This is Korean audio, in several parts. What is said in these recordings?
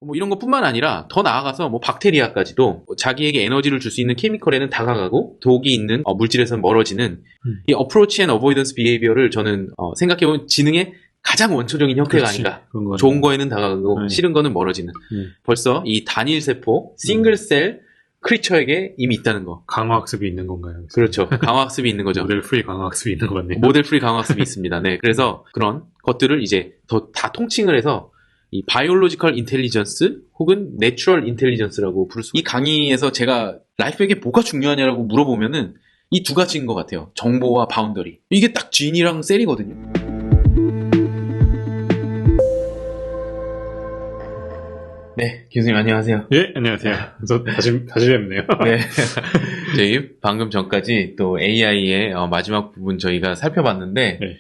뭐 이런 것뿐만 아니라 더 나아가서 뭐 박테리아까지도 자기에게 에너지를 줄 수 있는 케미컬에는 다가가고 독이 있는 물질에서는 멀어지는 이 어프로치 앤 어보이던스 비헤이비어를 저는 생각해보면 지능의 가장 원초적인 형태가 그렇지. 아닌가. 좋은 거에는 다가가고 싫은 거는 멀어지는. 벌써 이 단일 세포, 싱글셀 크리처에게 이미 있다는 거. 강화학습이 있는 건가요? 그렇죠. 강화학습이 있는 거죠. 모델 프리 강화학습이 있는 것 같네요. 모델 프리 강화학습이 있습니다. 네. 그래서 그런 것들을 이제 다 통칭을 해서 이 바이올로지컬 인텔리전스 혹은 내추럴 인텔리전스라고 부를 수. 이 강의에서 제가 라이프에게 뭐가 중요하냐라고 물어보면은 이 두 가지인 것 같아요. 정보와 바운더리. 이게 딱 진이랑 셀이거든요. 네, 교수님 안녕하세요. 예, 안녕하세요. 그래서 다시 뵙네요. 네. 저희 방금 전까지 또 AI의 마지막 부분 저희가 살펴봤는데, 네.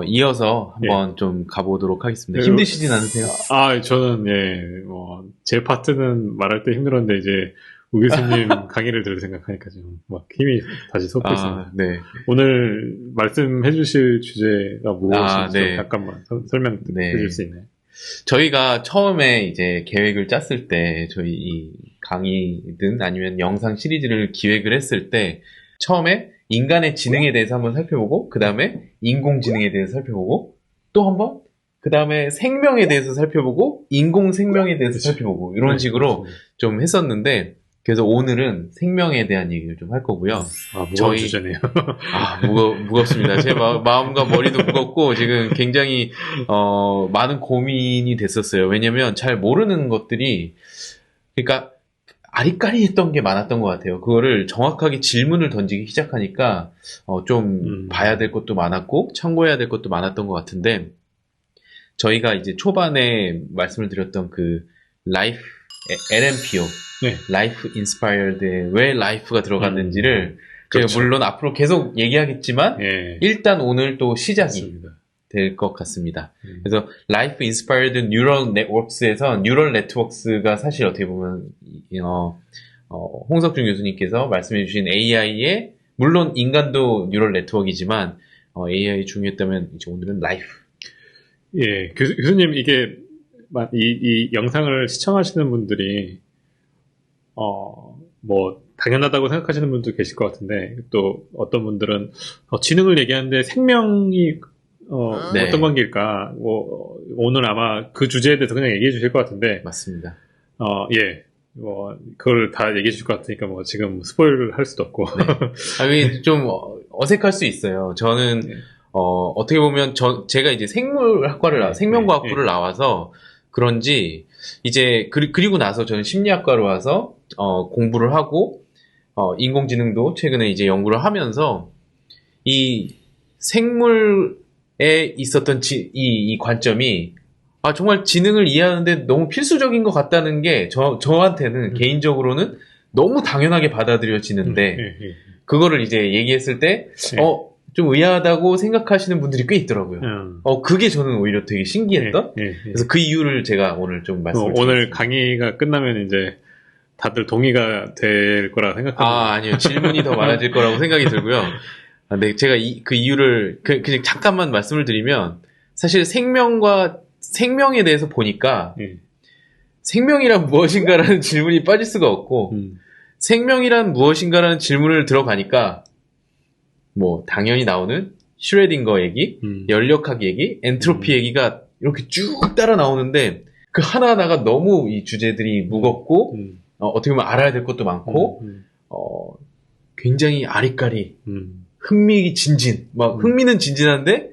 이어서 한번 좀 가보도록 하겠습니다. 네. 힘드시진 않으세요? 저는, 제 파트는 말할 때 힘들었는데, 이제, 우 교수님 강의를 들을 생각하니까 좀, 힘이 다시 솟고 있습니다. 네. 오늘 말씀해 주실 주제가 무엇인지 네. 잠깐만 설명해 주실 수 있나요? 저희가 처음에 이제 계획을 짰을 때, 저희 이 강의든 아니면 영상 시리즈를 기획을 했을 때, 처음에 인간의 지능에 대해서 한번 살펴보고, 그 다음에 인공지능에 대해서 살펴보고, 또 한번, 그 다음에 생명에 대해서 살펴보고, 인공생명에 대해서 살펴보고, 이런 식으로 좀 했었는데, 그래서 오늘은 생명에 대한 얘기를 좀 할 거고요. 무거운 주제네요. 무겁습니다. 제 마음과 머리도 무겁고, 지금 굉장히, 많은 고민이 됐었어요. 왜냐면 잘 모르는 것들이, 그러니까, 아리까리했던 게 많았던 것 같아요. 그거를 정확하게 질문을 던지기 시작하니까, 좀 봐야 될 것도 많았고, 참고해야 될 것도 많았던 것 같은데, 저희가 이제 초반에 말씀을 드렸던 그, 라이프, LMPO, 네. 라이프 인스파이어드에 왜 라이프가 들어갔는지를 그렇죠. 제가 물론 앞으로 계속 얘기하겠지만 일단 오늘 또 시작이 될 것 같습니다. 그래서 라이프 인스파이어드 뉴럴 네트워크스에서 뉴럴 네트워크스가 사실 어떻게 보면 홍석준 교수님께서 말씀해 주신 AI의 물론 인간도 뉴럴 네트워크이지만 AI 중요했다면 이제 오늘은 라이프. 예, 교수님 이게 이 영상을 시청하시는 분들이 당연하다고 생각하시는 분도 계실 것 같은데, 또 어떤 분들은 지능을 얘기하는데 생명이 어떤 관계일까? 오늘 아마 그 주제에 대해서 그냥 얘기해 주실 것 같은데. 맞습니다. 그걸 다 얘기해 주실 것 같으니까 지금 스포일을 할 수도 없고. 네. 좀 어색할 수 있어요. 저는 어떻게 보면 제가 이제 생명과학부를 나와서 그런지 이제 그리고 나서 저는 심리학과로 와서 공부를 하고 인공지능도 최근에 이제 연구를 하면서 이 생물에 있었던 이 관점이 정말 지능을 이해하는데 너무 필수적인 것 같다는 게 저한테는 개인적으로는 너무 당연하게 받아들여지는데 그거를 이제 얘기했을 때 좀 의아하다고 생각하시는 분들이 꽤 있더라고요. 그게 저는 오히려 되게 신기했던. 그래서 그 이유를 제가 오늘 좀 말씀드리겠습니다. 오늘 강의가 끝나면 이제 다들 동의가 될 거라 생각합니다. 아니요. 질문이 더 많아질 거라고 생각이 들고요. 네, 제가 그 이유를 그냥 잠깐만 말씀을 드리면 사실 생명에 대해서 보니까 생명이란 무엇인가라는 질문이 빠질 수가 없고 생명이란 무엇인가라는 질문을 들어가니까 당연히 나오는 슈레딩거 얘기, 연력학 얘기, 엔트로피 얘기가 이렇게 쭉 따라 나오는데 그 하나하나가 너무 이 주제들이 무겁고 어떻게 보면 알아야 될 것도 많고 굉장히 아리까리 흥미진진 흥미는 진진한데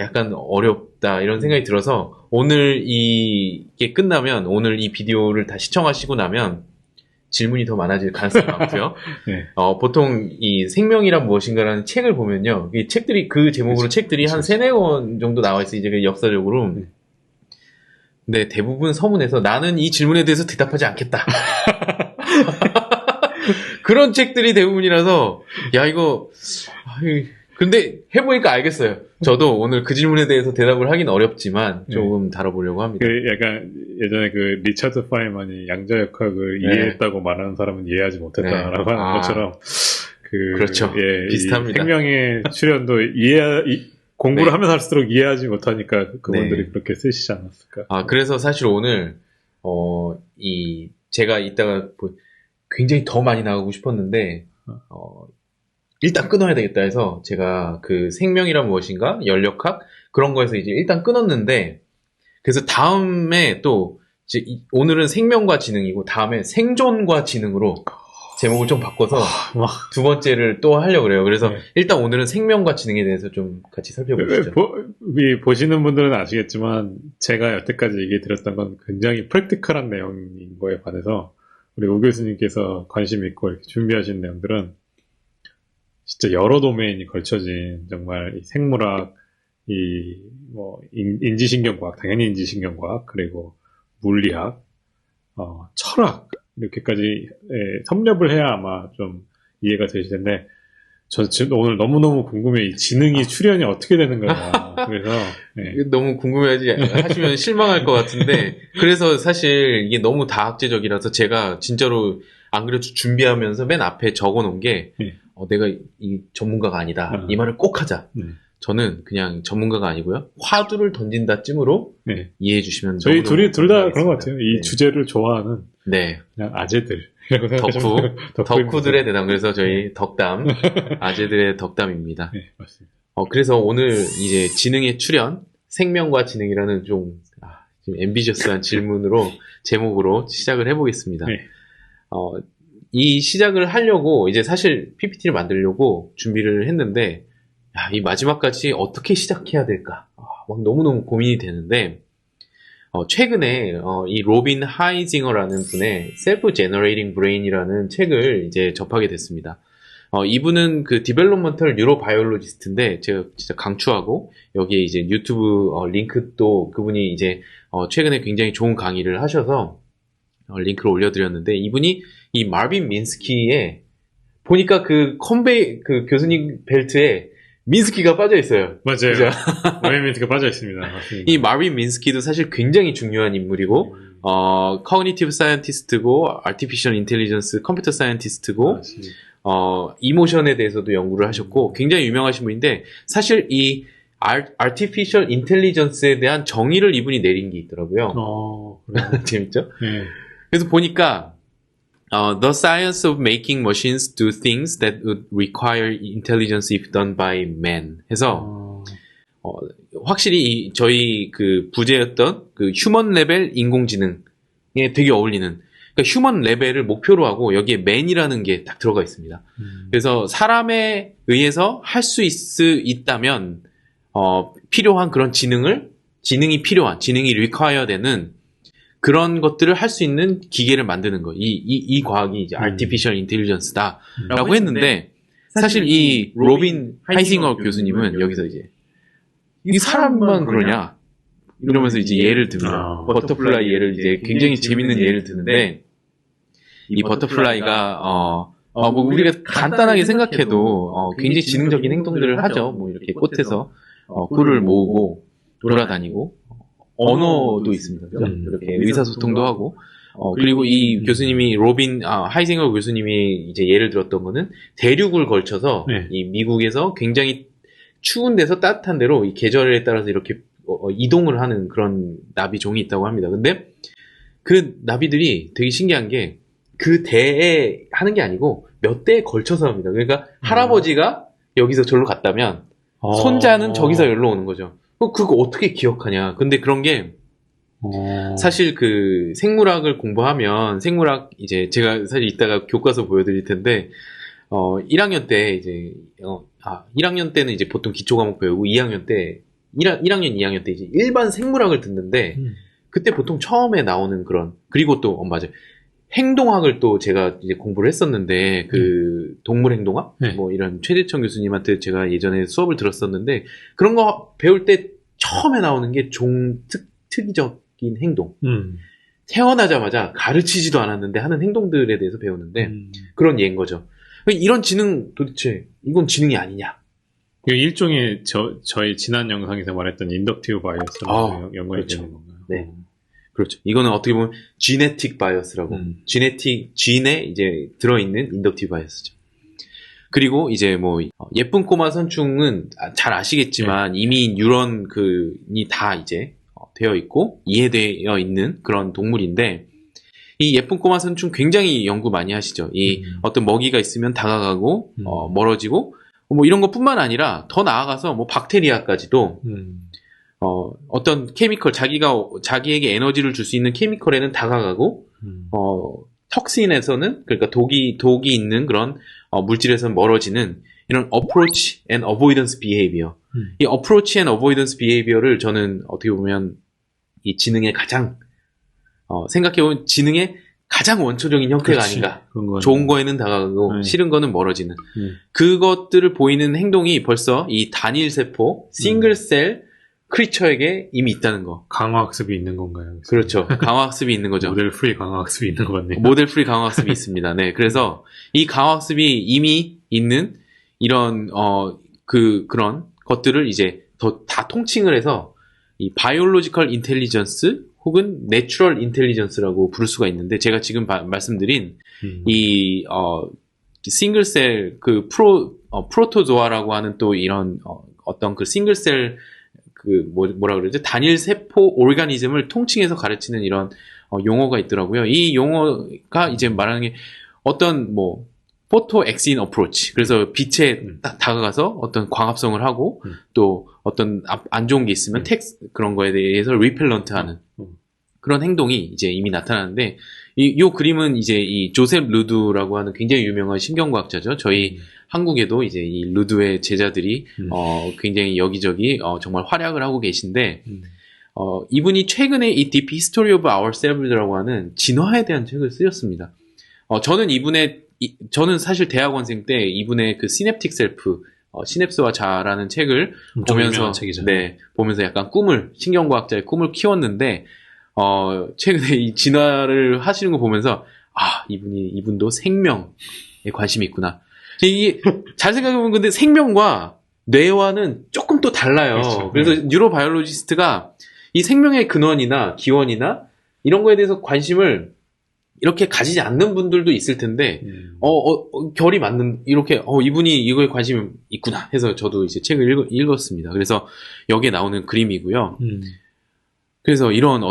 약간 어렵다 이런 생각이 들어서 오늘 이게 끝나면 오늘 이 비디오를 다 시청하시고 나면 질문이 더 많아질 가능성이 많고요. 보통 이 생명이란 무엇인가라는 책을 보면요. 이 책들이 그 제목으로 책들이 한 3-4권 정도 나와 있어요. 이제 역사적으로. 근데 대부분 서문에서 나는 이 질문에 대해서 대답하지 않겠다. 그런 책들이 대부분이라서 근데 해보니까 알겠어요. 저도 오늘 그 질문에 대해서 대답을 하긴 어렵지만 조금 다뤄보려고 합니다. 약간 예전에 그 리처드 파이먼이 양자역학을 이해했다고 말하는 사람은 이해하지 못했다라고 하는 것처럼 그렇죠. 비슷합니다. 생명의 출현도 공부를 하면서 할수록 이해하지 못하니까 그분들이 그렇게 쓰시지 않았을까. 그래서 사실 오늘 제가 이따가 굉장히 더 많이 나가고 싶었는데, 일단 끊어야 되겠다 해서 제가 그 생명이란 무엇인가? 연력학? 그런 거에서 이제 일단 끊었는데, 그래서 다음에 또, 이제 오늘은 생명과 지능이고, 다음에 생존과 지능으로 제목을 좀 바꿔서 두 번째를 또 하려고 그래요. 그래서 일단 오늘은 생명과 지능에 대해서 좀 같이 살펴보시죠. 보시는 분들은 아시겠지만 제가 여태까지 얘기 드렸던 건 굉장히 프랙티컬한 내용인 거에 반해서 우리 오 교수님께서 관심 있고 이렇게 준비하신 내용들은 진짜 여러 도메인이 걸쳐진 정말 이 생물학, 인지신경과학, 당연히 인지신경과학, 그리고 물리학, 철학, 이렇게까지 섭렵을 해야 아마 좀 이해가 되실 텐데, 저 지금 오늘 너무너무 궁금해요. 이 지능이 출현이 어떻게 되는 거야. 그래서 너무 하시면 실망할 것 같은데, 그래서 사실 이게 너무 다학제적이라서 제가 진짜로 안 그래도 준비하면서 맨 앞에 적어놓은 게 내가 이 전문가가 아니다. 이 말을 꼭 하자. 저는 그냥 전문가가 아니고요. 화두를 던진다 쯤으로 이해해 주시면 저희 둘 다 그런 것 같아요. 이 주제를 좋아하는 그냥 아재들. 덕후들의 대담. 그래서 저희 덕담, 아재들의 덕담입니다. 네, 맞습니다. 그래서 오늘 이제 지능의 출현, 생명과 지능이라는 좀 앰비셔스한 질문으로, 제목으로 시작을 해보겠습니다. 네. 이 시작을 하려고 이제 사실 PPT를 만들려고 준비를 했는데, 이 마지막까지 어떻게 시작해야 될까? 막 너무너무 고민이 되는데, 최근에, 이 로빈 하이징어라는 분의 Self Generating Brain이라는 책을 이제 접하게 됐습니다. 이분은 그 디벨롭먼털 뉴로바이올로지스트인데, 제가 진짜 강추하고, 여기에 이제 유튜브 링크도 그분이 이제, 최근에 굉장히 좋은 강의를 하셔서, 링크를 올려드렸는데, 이분이 이 마빈 민스키의, 보니까 그 교수님 벨트에 민스키가 빠져 있어요. 맞아요. 마빈 민스키가 빠져 있습니다. 맞습니다. 이 마빈 민스키도 사실 굉장히 중요한 인물이고, 커그니티브 사이언티스트고, 아티피셜 인텔리전스 컴퓨터 사이언티스트고, 이모션에 대해서도 연구를 하셨고, 굉장히 유명하신 분인데, 사실 이 아티피셜 인텔리전스에 대한 정의를 이분이 내린 게 있더라고요. 재밌죠? 네. 그래서 보니까, the science of making machines do things that would require intelligence if done by man. 해서, 확실히 저희 그 부제였던 그 휴먼 레벨 인공지능에 되게 어울리는, 그러니까 휴먼 레벨을 목표로 하고 여기에 man이라는 게 딱 들어가 있습니다. 그래서 사람에 의해서 할 수 있다면, 필요한 그런 지능이 require 되는 그런 것들을 할 수 있는 기계를 만드는 거. 이 과학이 이제 artificial intelligence다. 라고 했는데, 사실 이 로빈 하이징어 교수님은 여기서 이제, 이 사람만 그러냐? 이러면서 이제 예를 듭니다. 버터플라이 예를 이제 굉장히 재밌는 예를 드는데, 이 버터플라이가, 뭐 우리가 간단하게 생각해도, 굉장히 지능적인 행동들을 하죠. 뭐 이렇게 꽃에서, 꿀을 모으고, 돌아다니고, 언어도 있습니다. 이렇게 의사소통도 하고, 그리고 이 교수님이 하이징어 교수님이 이제 예를 들었던 거는 대륙을 걸쳐서 이 미국에서 굉장히 추운 데서 따뜻한 데로 이 계절에 따라서 이렇게 이동을 하는 그런 나비종이 있다고 합니다. 근데 그 나비들이 되게 신기한 게 그 대에 하는 게 아니고 몇 대에 걸쳐서 합니다. 그러니까 할아버지가 여기서 절로 갔다면 손자는 저기서 여기로 오는 거죠. 그거 어떻게 기억하냐. 근데 그런 게, 사실 그 생물학을 공부하면, 생물학 이제 제가 사실 이따가 교과서 보여드릴 텐데, 1학년 때 이제, 1학년 때는 이제 보통 기초 과목 배우고 2학년 때, 1학년, 2학년 때 이제 일반 생물학을 듣는데, 그때 보통 처음에 나오는 그런, 그리고 또, 맞아요. 행동학을 또 제가 이제 공부를 했었는데, 동물 행동학? 뭐 이런 최재천 교수님한테 제가 예전에 수업을 들었었는데, 그런 거 배울 때 처음에 나오는 게 특이적인 행동. 태어나자마자 가르치지도 않았는데 하는 행동들에 대해서 배우는데, 그런 예인 거죠. 이런 지능, 도대체, 이건 지능이 아니냐? 일종의 저희 지난 영상에서 말했던 인덕티브 바이어스랑 연관이 되는 건가요? 네. 그렇죠. 이거는 어떻게 보면 지네틱 바이어스라고. 진에 이제 들어있는 인덕티브 바이어스죠. 그리고 이제 뭐 예쁜 꼬마 선충은 잘 아시겠지만 이미 뉴런이 다 이제 되어 있고 이해되어 있는 그런 동물인데 이 예쁜 꼬마 선충 굉장히 연구 많이 하시죠. 이 어떤 먹이가 있으면 다가가고 멀어지고 뭐 이런 것뿐만 아니라 더 나아가서 뭐 박테리아까지도 어떤 케미컬 자기에게 에너지를 줄 수 있는 케미컬에는 다가가고 턱신에서는 그러니까 독이 있는 그런 물질에서는 멀어지는 이런 approach and avoidance behavior. 이 approach and avoidance behavior를 저는 어떻게 보면 이 지능의 가장 생각해보면 지능의 가장 원초적인 형태가 그렇지. 아닌가. 좋은 거에는 다가가고 싫은 거는 멀어지는. 그것들을 보이는 행동이 벌써 이 단일 세포, 싱글셀 크리처에게 이미 있다는 거. 강화학습이 있는 건가요? 그렇죠. 강화학습이 있는 거죠. 모델 프리 강화학습이 있는 것 같네요. 모델 프리 강화학습이 있습니다. 네. 그래서 이 강화학습이 이미 있는 이런 그런 것들을 이제 다 통칭을 해서 이 바이올로지컬 인텔리전스 혹은 내추럴 인텔리전스라고 부를 수가 있는데 제가 지금 말씀드린 이 싱글셀 그 프로토조아라고 하는 또 이런 어떤 그 싱글셀 그 뭐라 그러죠? 단일 세포 오르가니즘을 통칭해서 가르치는 이런 용어가 있더라고요. 이 용어가 이제 말하는 게 어떤 뭐 포토 엑신 어프로치. 그래서 빛에 다가가서 어떤 광합성을 하고 또 어떤 안 좋은 게 있으면 그런 거에 대해서 리펠런트 하는 그런 행동이 이제 이미 나타나는데 요 그림은 이제 이 조셉 루드라고 하는 굉장히 유명한 신경과학자죠. 저희 한국에도 이제 이 루드의 제자들이 굉장히 여기저기 정말 활약을 하고 계신데 이분이 최근에 이 Deep History of Ourselves라고 하는 진화에 대한 책을 쓰셨습니다. 저는 사실 대학원생 때 이분의 그 시냅틱 셀프, 시냅스와 자라는 책을 보면서, 네, 보면서 약간 신경과학자의 꿈을 키웠는데, 최근에 이 진화를 하시는 거 보면서, 이분도 생명에 관심이 있구나. 이게, 잘 생각해보면 근데 생명과 뇌와는 조금 또 달라요. 그렇죠. 그래서 뉴로바이올로지스트가 이 생명의 근원이나 기원이나 이런 거에 대해서 관심을 이렇게 가지지 않는 분들도 있을 텐데, 결이 맞는, 이렇게, 이분이 이거에 관심이 있구나 해서 저도 이제 책을 읽었습니다. 그래서 여기에 나오는 그림이고요. 그래서 이런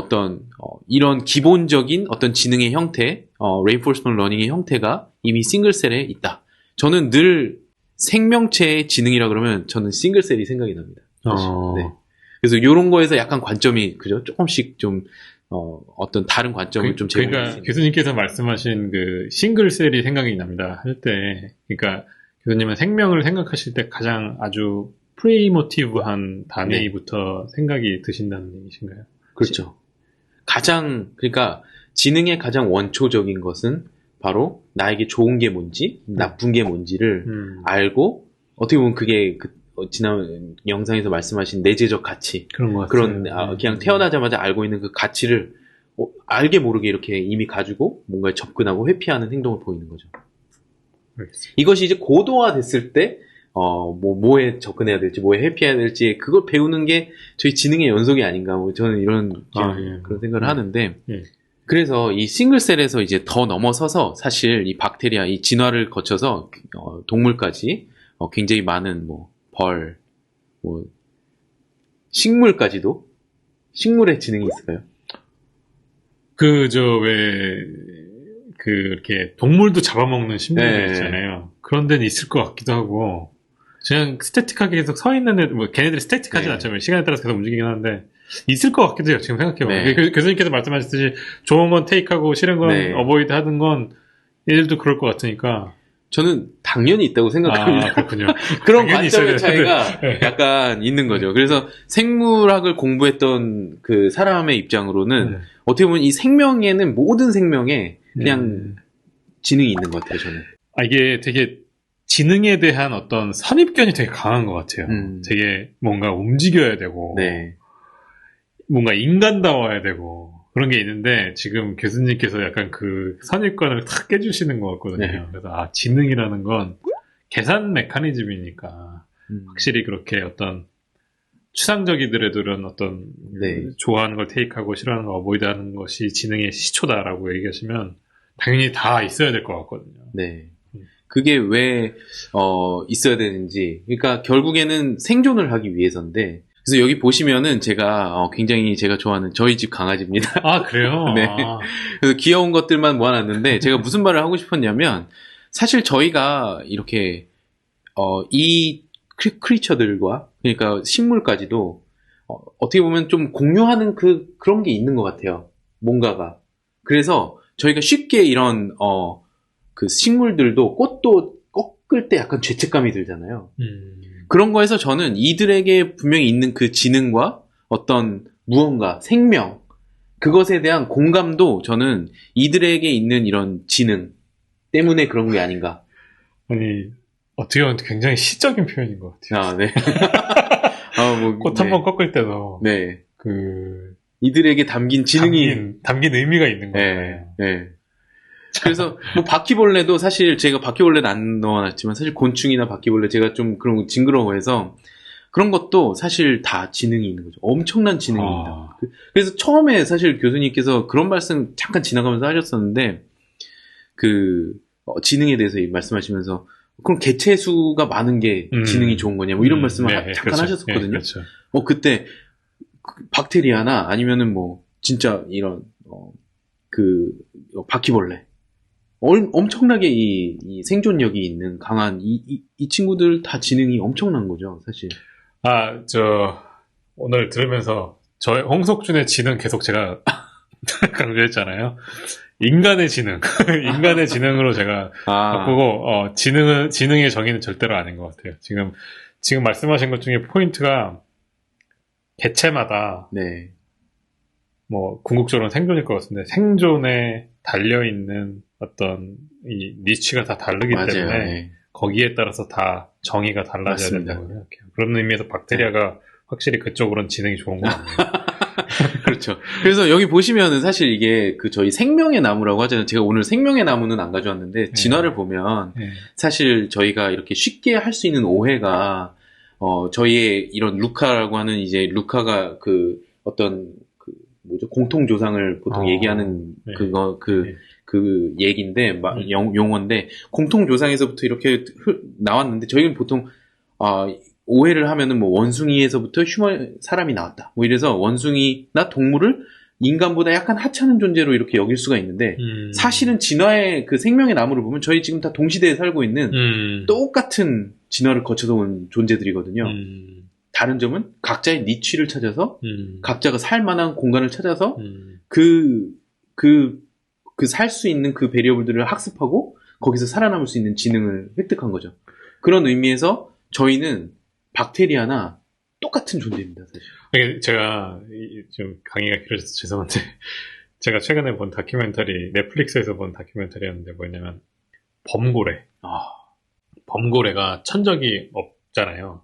이런 기본적인 어떤 지능의 형태, reinforcement learning의 형태가 이미 싱글셀에 있다. 저는 늘 생명체의 지능이라 그러면 저는 싱글셀이 생각이 납니다. 네. 그래서 이런 거에서 약간 관점이, 그죠? 조금씩 좀, 어떤 다른 관점을 좀 제공했습니다. 그러니까 교수님께서 말씀하신 그 싱글셀이 생각이 납니다. 할 때, 그러니까 교수님은 생명을 생각하실 때 가장 아주 프리모티브한 단위부터 생각이 드신다는 얘기신가요? 그렇죠. 그러니까 지능의 가장 원초적인 것은 바로 나에게 좋은 게 뭔지, 나쁜 게 뭔지를 알고, 어떻게 보면 그게 지난 영상에서 말씀하신 내재적 가치. 그런 그냥 태어나자마자 알고 있는 그 가치를 알게 모르게 이렇게 이미 가지고 뭔가에 접근하고 회피하는 행동을 보이는 거죠. 알겠습니다. 이것이 이제 고도화됐을 때, 뭐에 접근해야 될지, 뭐에 회피해야 될지, 그걸 배우는 게 저희 지능의 연속이 아닌가, 저는 그런 생각을 하는데, 그래서 이 싱글셀에서 이제 더 넘어서서 사실 이 박테리아, 이 진화를 거쳐서, 동물까지, 굉장히 많은 벌, 식물까지도? 식물의 지능이 있을까요? 이렇게 동물도 잡아먹는 식물들 있잖아요. 그런 데는 있을 것 같기도 하고, 그냥 스태틱하게 계속 서 있는 애들, 걔네들이 스태틱하진 않잖아요. 시간에 따라서 계속 움직이긴 하는데, 있을 것 같기도 해요. 지금 생각해보면. 교수님께서 말씀하셨듯이, 좋은 건 테이크하고 싫은 건 어보이드 하는 건, 얘들도 그럴 것 같으니까. 저는 당연히 있다고 생각합니다. 그렇군요. 그런 관점의 차이가 약간 있는 거죠. 그래서 생물학을 공부했던 그 사람의 입장으로는 어떻게 보면 이 생명에는 모든 생명에 그냥 지능이 있는 것 같아요, 저는. 이게 되게 지능에 대한 어떤 선입견이 되게 강한 것 같아요. 되게 뭔가 움직여야 되고, 뭔가 인간다워야 되고, 그런 게 있는데 지금 교수님께서 약간 그 선입관을 탁 깨주시는 것 같거든요. 그래서 지능이라는 건 계산 메커니즘이니까 확실히 그렇게 어떤 추상적이더라도 이런 어떤 좋아하는 걸 테이크하고 싫어하는 걸 어보이드하는 것이 지능의 시초다라고 얘기하시면 당연히 다 있어야 될 것 같거든요. 네. 그게 왜 있어야 되는지, 그러니까 결국에는 생존을 하기 위해서인데, 그래서 여기 보시면은 제가 굉장히 제가 좋아하는 저희 집 강아지입니다. 아, 그래요? 네. 아. 그래서 귀여운 것들만 모아놨는데 제가 무슨 말을 하고 싶었냐면 사실 저희가 이렇게 이 크리처들과 그러니까 식물까지도 어떻게 보면 좀 공유하는 그런 게 있는 것 같아요. 뭔가가. 그래서 저희가 쉽게 이런 그 식물들도 꽃도 꺾을 때 약간 죄책감이 들잖아요. 그런 거에서 저는 이들에게 분명히 있는 그 지능과 어떤 무언가 생명 그것에 대한 공감도 저는 이들에게 있는 이런 지능 때문에 그런 게 아닌가. 아니 어떻게 보면 굉장히 시적인 표현인 것 같아요. 아, 네. 꽃 한 번 꺾을 때도 네. 그 이들에게 담긴 지능이 담긴 의미가 있는 네, 거예요. 네. 그래서 뭐 바퀴벌레도 사실 제가 바퀴벌레는 안 넣어놨지만 사실 곤충이나 바퀴벌레 제가 좀 그런 거 징그러워해서 그런 것도 사실 다 지능이 있는 거죠. 엄청난 지능입니다. 그래서 처음에 사실 교수님께서 그런 말씀 잠깐 지나가면서 하셨었는데 그 지능에 대해서 말씀하시면서 그럼 개체 수가 많은 게 지능이 좋은 거냐 뭐 이런 말씀을 잠깐 그렇죠. 하셨었거든요. 네, 그렇죠. 그때 박테리아나 아니면은 뭐 진짜 이런 그 바퀴벌레 엄청나게 이 생존력이 있는 강한 이 친구들 다 지능이 엄청난 거죠, 사실. 오늘 들으면서 홍석준의 지능 계속 제가 강조했잖아요. 인간의 지능, 인간의 지능으로 제가 바꾸고 지능의 정의는 절대로 아닌 것 같아요. 지금 말씀하신 것 중에 포인트가 개체마다 네. 뭐 궁극적으로는 생존일 것 같은데 생존에 달려있는 어떤 이 니치가 다 다르기 맞아요. 때문에 네. 거기에 따라서 다 정의가 달라져야 맞습니다. 된다고 생각해요. 그런 의미에서 박테리아가 확실히 그쪽으로는 지능이 좋은 것 같네요. 그렇죠. 그래서 여기 보시면은 사실 이게 저희 생명의 나무라고 하잖아요. 제가 오늘 생명의 나무는 안 가져왔는데 진화를 보면 사실 저희가 이렇게 쉽게 할 수 있는 오해가 저희의 이런 루카라고 하는 이제 루카가 그 어떤 공통 조상을 보통 얘기하는 그 얘기인데 용어인데 공통 조상에서부터 이렇게 나왔는데 저희는 보통 오해를 하면은 뭐 원숭이에서부터 사람이 나왔다. 뭐 이래서 원숭이나 동물을 인간보다 약간 하찮은 존재로 이렇게 여길 수가 있는데 사실은 진화의 그 생명의 나무를 보면 저희 지금 다 동시대에 살고 있는 똑같은 진화를 거쳐서 온 존재들이거든요. 다른 점은 각자의 니치를 찾아서 각자가 살 만한 공간을 찾아서 살 수 있는 그 베리어블들을 학습하고 거기서 살아남을 수 있는 지능을 획득한 거죠. 그런 의미에서 저희는 박테리아나 똑같은 존재입니다, 사실. 제가 좀 강의가 길어져서 죄송한데 제가 최근에 본 다큐멘터리 넷플릭스에서 본 다큐멘터리였는데 뭐냐면 범고래. 범고래가 천적이 없잖아요.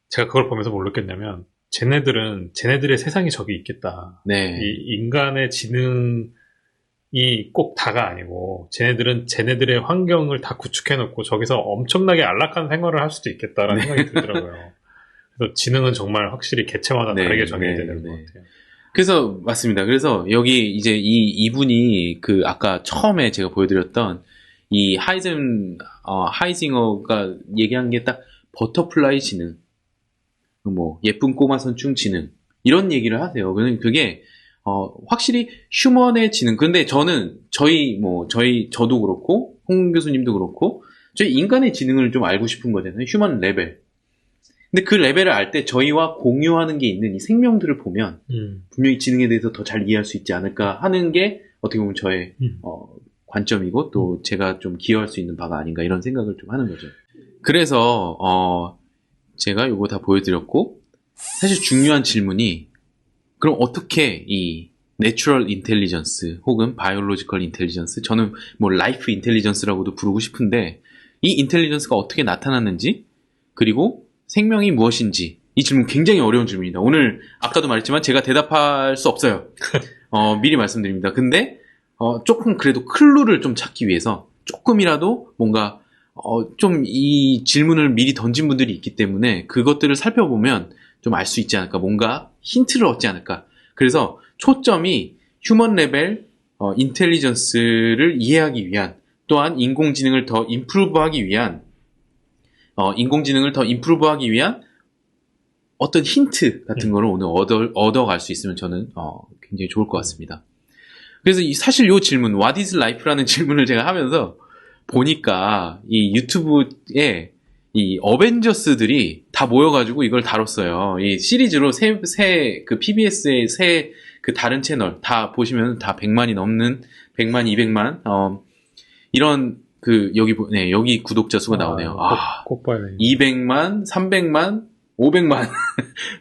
제가 그걸 보면서 뭘 느꼈냐면 쟤네들의 세상에 적이 있겠다. 네. 이 인간의 지능이 꼭 다가 아니고 쟤네들은 쟤네들의 환경을 다 구축해놓고 저기서 엄청나게 안락한 생활을 할 수도 있겠다라는 생각이 들더라고요. 그래서 지능은 정말 확실히 개체마다 다르게 정해야 되는 것 같아요. 그래서 맞습니다. 그래서 여기 이제 이분이 아까 처음에 제가 보여드렸던 이 하이징어가 얘기한 게 딱 버터플라이 지능, 뭐 예쁜 꼬마 선충 지능 이런 얘기를 하세요. 그게 확실히 휴먼의 지능. 근데 저도 그렇고 홍 교수님도 그렇고 저희 인간의 지능을 좀 알고 싶은 거잖아요. 휴먼 레벨. 근데 그 레벨을 알 때 저희와 공유하는 게 있는 이 생명들을 보면 분명히 지능에 대해서 더 잘 이해할 수 있지 않을까 하는 게 어떻게 보면 저의 관점이고 또 제가 좀 기여할 수 있는 바가 아닌가 이런 생각을 좀 하는 거죠. 그래서 제가 이거 다 보여드렸고 사실 중요한 질문이 그럼 어떻게 이 내추럴 인텔리전스 혹은 바이올로지컬 인텔리전스 저는 뭐 라이프 인텔리전스라고도 부르고 싶은데 이 인텔리전스가 어떻게 나타났는지 그리고 생명이 무엇인지 이 질문 굉장히 어려운 질문입니다. 오늘 아까도 말했지만 제가 대답할 수 없어요. 미리 말씀드립니다. 근데 조금 그래도 클루를 좀 찾기 위해서 조금이라도 뭔가 좀 이 질문을 미리 던진 분들이 있기 때문에 그것들을 살펴보면 좀 알 수 있지 않을까, 뭔가 힌트를 얻지 않을까. 그래서 초점이 휴먼 레벨 인텔리전스를 이해하기 위한 또한 인공지능을 더 임프루브하기 위한 어떤 힌트 같은 거를 오늘 얻어갈 수 있으면 저는 굉장히 좋을 것 같습니다. 그래서 사실 이 질문, What is life라는 질문을 제가 하면서 보니까 이 유튜브에 이 어벤져스들이 다 모여가지고 이걸 다뤘어요. 이 시리즈로 그 PBS의 그 다른 채널 다 보시면 다 100만이 넘는 100만, 200만 이런 여기 구독자 수가 나오네요. 꼭 봐야 돼. 200만, 300만, 500만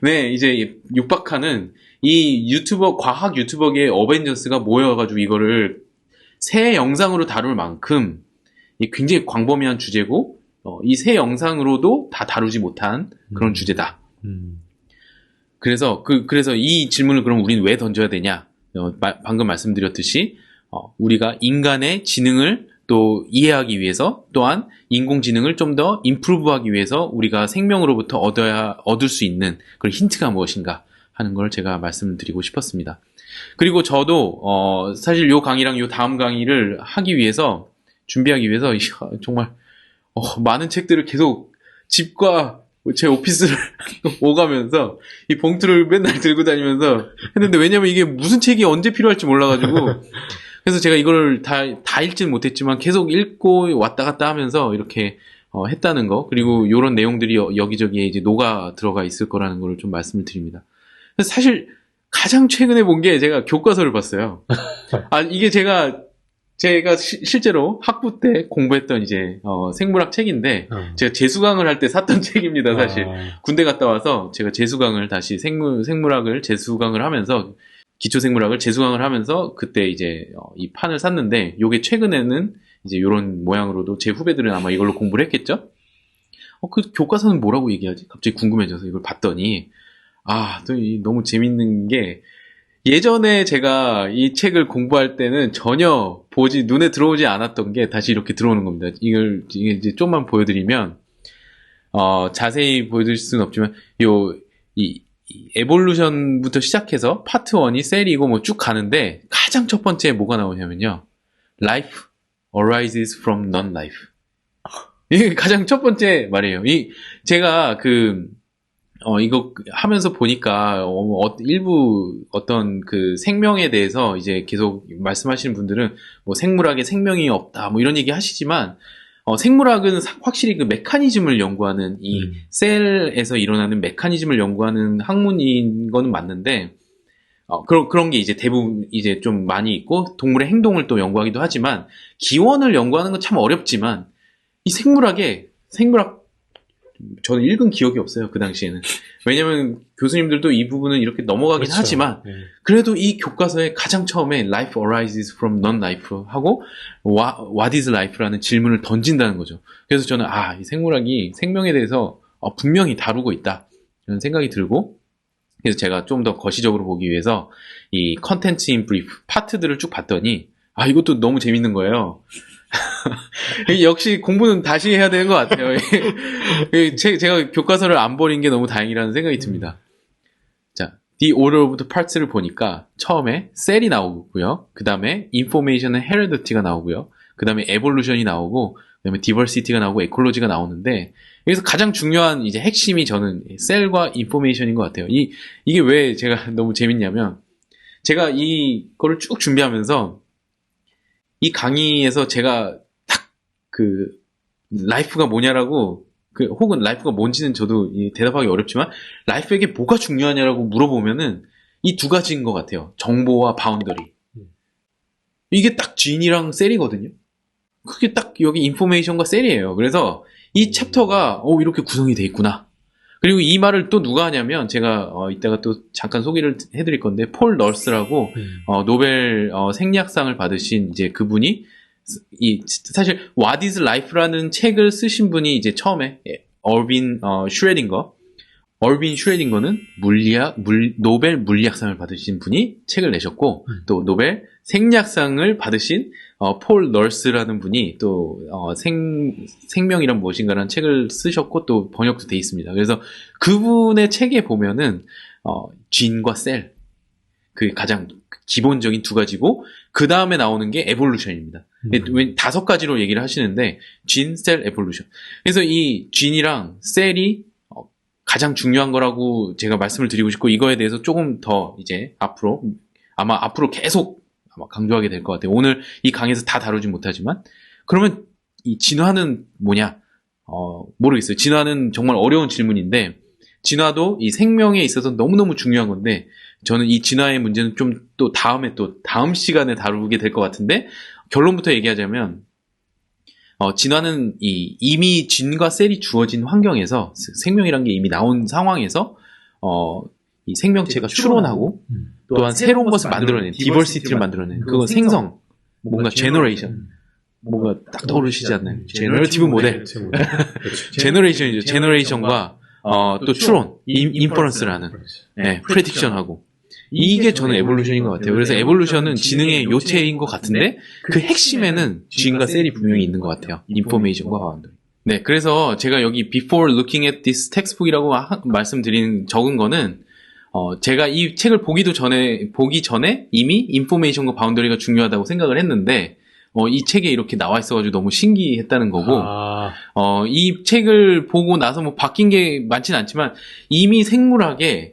네, 이제 육박하는 이 과학 유튜버계의 어벤져스가 모여가지고 이거를 새 영상으로 다룰 만큼 굉장히 광범위한 주제고 이 새 영상으로도 다 다루지 못한 그런 주제다. 그래서 이 질문을 그럼 우리는 왜 던져야 되냐? 방금 말씀드렸듯이 우리가 인간의 지능을 또 이해하기 위해서, 또한 인공지능을 좀 더 임프루브하기 위해서 우리가 생명으로부터 얻을 수 있는 그런 힌트가 무엇인가 하는 걸 제가 말씀을 드리고 싶었습니다. 그리고 저도 사실 요 강의랑 요 다음 강의를 준비하기 위해서 정말 많은 책들을 계속 집과 제 오피스를 오가면서 이 봉투를 맨날 들고 다니면서 했는데, 왜냐면 이게 무슨 책이 언제 필요할지 몰라가지고 그래서 제가 이걸 다 읽지는 못했지만 계속 읽고 왔다 갔다 하면서 이렇게 했다는 거, 그리고 이런 내용들이 여기저기에 이제 녹아 들어가 있을 거라는 걸 좀 말씀을 드립니다. 사실 가장 최근에 본 게 제가 교과서를 봤어요. 이게 제가 실제로 학부 때 공부했던 이제 생물학 책인데 제가 재수강을 할 때 샀던 책입니다. 사실 군대 갔다 와서 제가 재수강을 다시 생물학을 재수강을 하면서, 기초 생물학을 재수강을 하면서 그때 이제 이 판을 샀는데, 요게 최근에는 이제 요런 모양으로도 제 후배들은 아마 이걸로 공부를 했겠죠? 그 교과서는 뭐라고 얘기하지? 갑자기 궁금해져서 이걸 봤더니 또 너무 재밌는 게, 예전에 제가 이 책을 공부할 때는 전혀 눈에 들어오지 않았던 게 다시 이렇게 들어오는 겁니다. 이게 이제 좀만 보여드리면, 자세히 보여드릴 수는 없지만, 이 에볼루션부터 시작해서 파트 1이 셀이고 뭐 쭉 가는데, 가장 첫 번째 뭐가 나오냐면요. Life arises from non-life. 이게 가장 첫 번째 말이에요. 제가 이거 하면서 보니까 일부 어떤 그 생명에 대해서 이제 계속 말씀하시는 분들은 뭐 생물학에 생명이 없다 뭐 이런 얘기 하시지만, 생물학은 확실히 그 메커니즘을 연구하는, 이 셀에서 일어나는 메커니즘을 연구하는 학문인 거는 맞는데, 그런 게 이제 대부분 이제 좀 많이 있고, 동물의 행동을 또 연구하기도 하지만, 기원을 연구하는 건 참 어렵지만, 이 생물학 저는 읽은 기억이 없어요, 그 당시에는. 왜냐면 교수님들도 이 부분은 이렇게 넘어가긴 그렇죠. 하지만, 그래도 이 교과서에 가장 처음에 Life arises from non-life 하고 What is life라는 질문을 던진다는 거죠. 그래서 저는 이 생물학이 생명에 대해서 분명히 다루고 있다 이런 생각이 들고, 그래서 제가 좀 더 거시적으로 보기 위해서 이 컨텐츠 인 브리프 파트들을 쭉 봤더니 이것도 너무 재밌는 거예요. 역시 공부는 다시 해야 되는 것 같아요. 제가 교과서를 안 버린 게 너무 다행이라는 생각이 듭니다. 자, The Order of the Parts를 보니까 처음에 셀이 나오고요. 그 다음에 Information and Heredity가 나오고요. 그 다음에 Evolution이 나오고, 그 다음에 Diversity가 나오고 Ecology가 나오는데, 여기서 가장 중요한 이제 핵심이 저는 셀과 Information인 것 같아요. 이게 왜 제가 너무 재밌냐면, 제가 이거를 쭉 준비하면서 이 강의에서 제가 딱 라이프가 뭐냐라고, 혹은 라이프가 뭔지는 저도 대답하기 어렵지만, 라이프에게 뭐가 중요하냐라고 물어보면은 이 두 가지인 것 같아요. 정보와 바운더리. 이게 딱 진이랑 셀이거든요. 그게 딱 여기 인포메이션과 셀이에요. 그래서 이 챕터가 이렇게 구성이 돼 있구나. 그리고 이 말을 또 누가 하냐면, 제가 이따가 또 잠깐 소개를 해드릴 건데, 폴 널스라고 노벨 생리학상을 받으신 이제 그분이, 사실 What is Life라는 책을 쓰신 분이 이제 처음에 얼빈 슈레딩거는 노벨 물리학상을 받으신 분이 책을 내셨고, 또 노벨 생리학상을 받으신 폴 널스라는 분이 또 생명이란 무엇인가라는 책을 쓰셨고, 또 번역도 돼 있습니다. 그래서 그분의 책에 보면은 진과 셀, 그 가장 기본적인 두 가지고, 그 다음에 나오는 게 에볼루션입니다. 5가지로 얘기를 하시는데, 진, 셀, 에볼루션. 그래서 이 진이랑 셀이 가장 중요한 거라고 제가 말씀을 드리고 싶고 이거에 대해서 조금 더 이제 앞으로 계속 아마 강조하게 될 것 같아요. 오늘 이 강의에서 다 다루진 못하지만 그러면 이 진화는 뭐냐? 모르겠어요. 진화는 정말 어려운 질문인데 진화도 이 생명에 있어서 너무너무 중요한 건데 저는 이 진화의 문제는 좀 또 다음 시간에 다루게 될 것 같은데 결론부터 얘기하자면 진화는 이미 진과 셀이 주어진 환경에서 생명이란 게 이미 나온 상황에서 이 생명체가 추론하고 또한 새로운 것을 만들어낸 디버시티를 만들어낸 그건 생성 뭔가 제너레이션 뭔가 딱 떠오르시지 않나요? 제너레이티브 모델 제너레이션이죠. 제너레이션과 또 추론 인퍼런스를 하는 프레딕션하고 이게 저는 에볼루션인 것 같아요. 그래서 에볼루션은 지능의 요체인 것 같은데 그 핵심에는 진과 셀이 분명히 있는 것 같아요. 인포메이션과 바운더리. 네, 그래서 제가 여기 before looking at this textbook이라고 적은 거는 제가 이 책을 보기 전에 이미 인포메이션과 바운더리가 중요하다고 생각을 했는데 이 책에 이렇게 나와 있어가지고 너무 신기했다는 거고 이 책을 보고 나서 뭐 바뀐 게 많진 않지만 이미 생물학에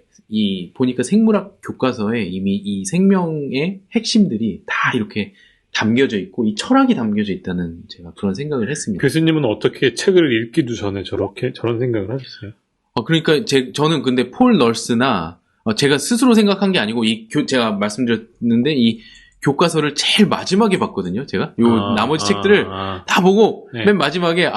보니까 생물학 교과서에 이미 이 생명의 핵심들이 다 이렇게 담겨져 있고 이 철학이 담겨져 있다는 제가 그런 생각을 했습니다. 교수님은 어떻게 책을 읽기도 전에 저런 생각을 하셨어요? 그러니까 저는 근데 폴 널스나 제가 스스로 생각한 게 아니고 제가 말씀드렸는데 이 교과서를 제일 마지막에 봤거든요. 제가 나머지 책들을 다 보고 맨 마지막에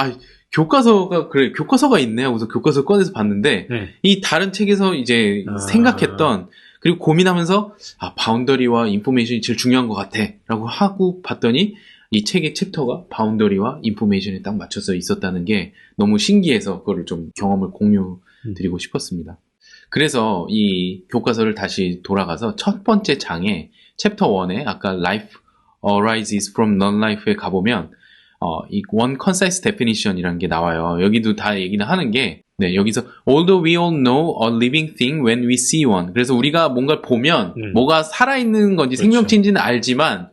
교과서가 있네 하고서 교과서 꺼내서 봤는데 이 다른 책에서 이제 생각했던 그리고 고민하면서 바운더리와 인포메이션이 제일 중요한 것 같아 라고 하고 봤더니 이 책의 챕터가 바운더리와 인포메이션에 딱 맞춰서 있었다는 게 너무 신기해서 그거를 좀 경험을 공유드리고 싶었습니다. 그래서 이 교과서를 다시 돌아가서 첫 번째 장에 챕터 1에 아까 Life arises from non-life에 가보면 이 one concise definition이라는 게 나와요. 여기도 다 얘기는 하는 게 여기서 although we all know a living thing when we see one. 그래서 우리가 뭔가를 보면 뭐가 살아있는 건지 생명체인지는 알지만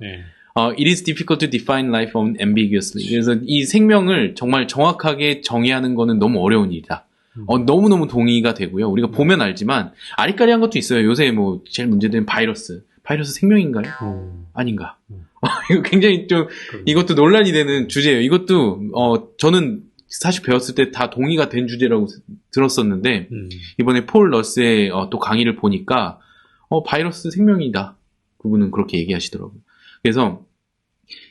it is difficult to define life ambiguously. 그래서 이 생명을 정말 정확하게 정의하는 거는 너무 어려운 일이다. 너무너무 동의가 되고요. 우리가 보면 알지만 아리까리한 것도 있어요. 요새 뭐 제일 문제되는 바이러스 생명인가요? 아닌가? 이거 굉장히 좀 이것도 논란이 되는 주제예요. 이것도 저는 사실 배웠을 때 다 동의가 된 주제라고 들었었는데 이번에 폴 러스의 또 강의를 보니까 바이러스 생명이다. 그분은 그렇게 얘기하시더라고요. 그래서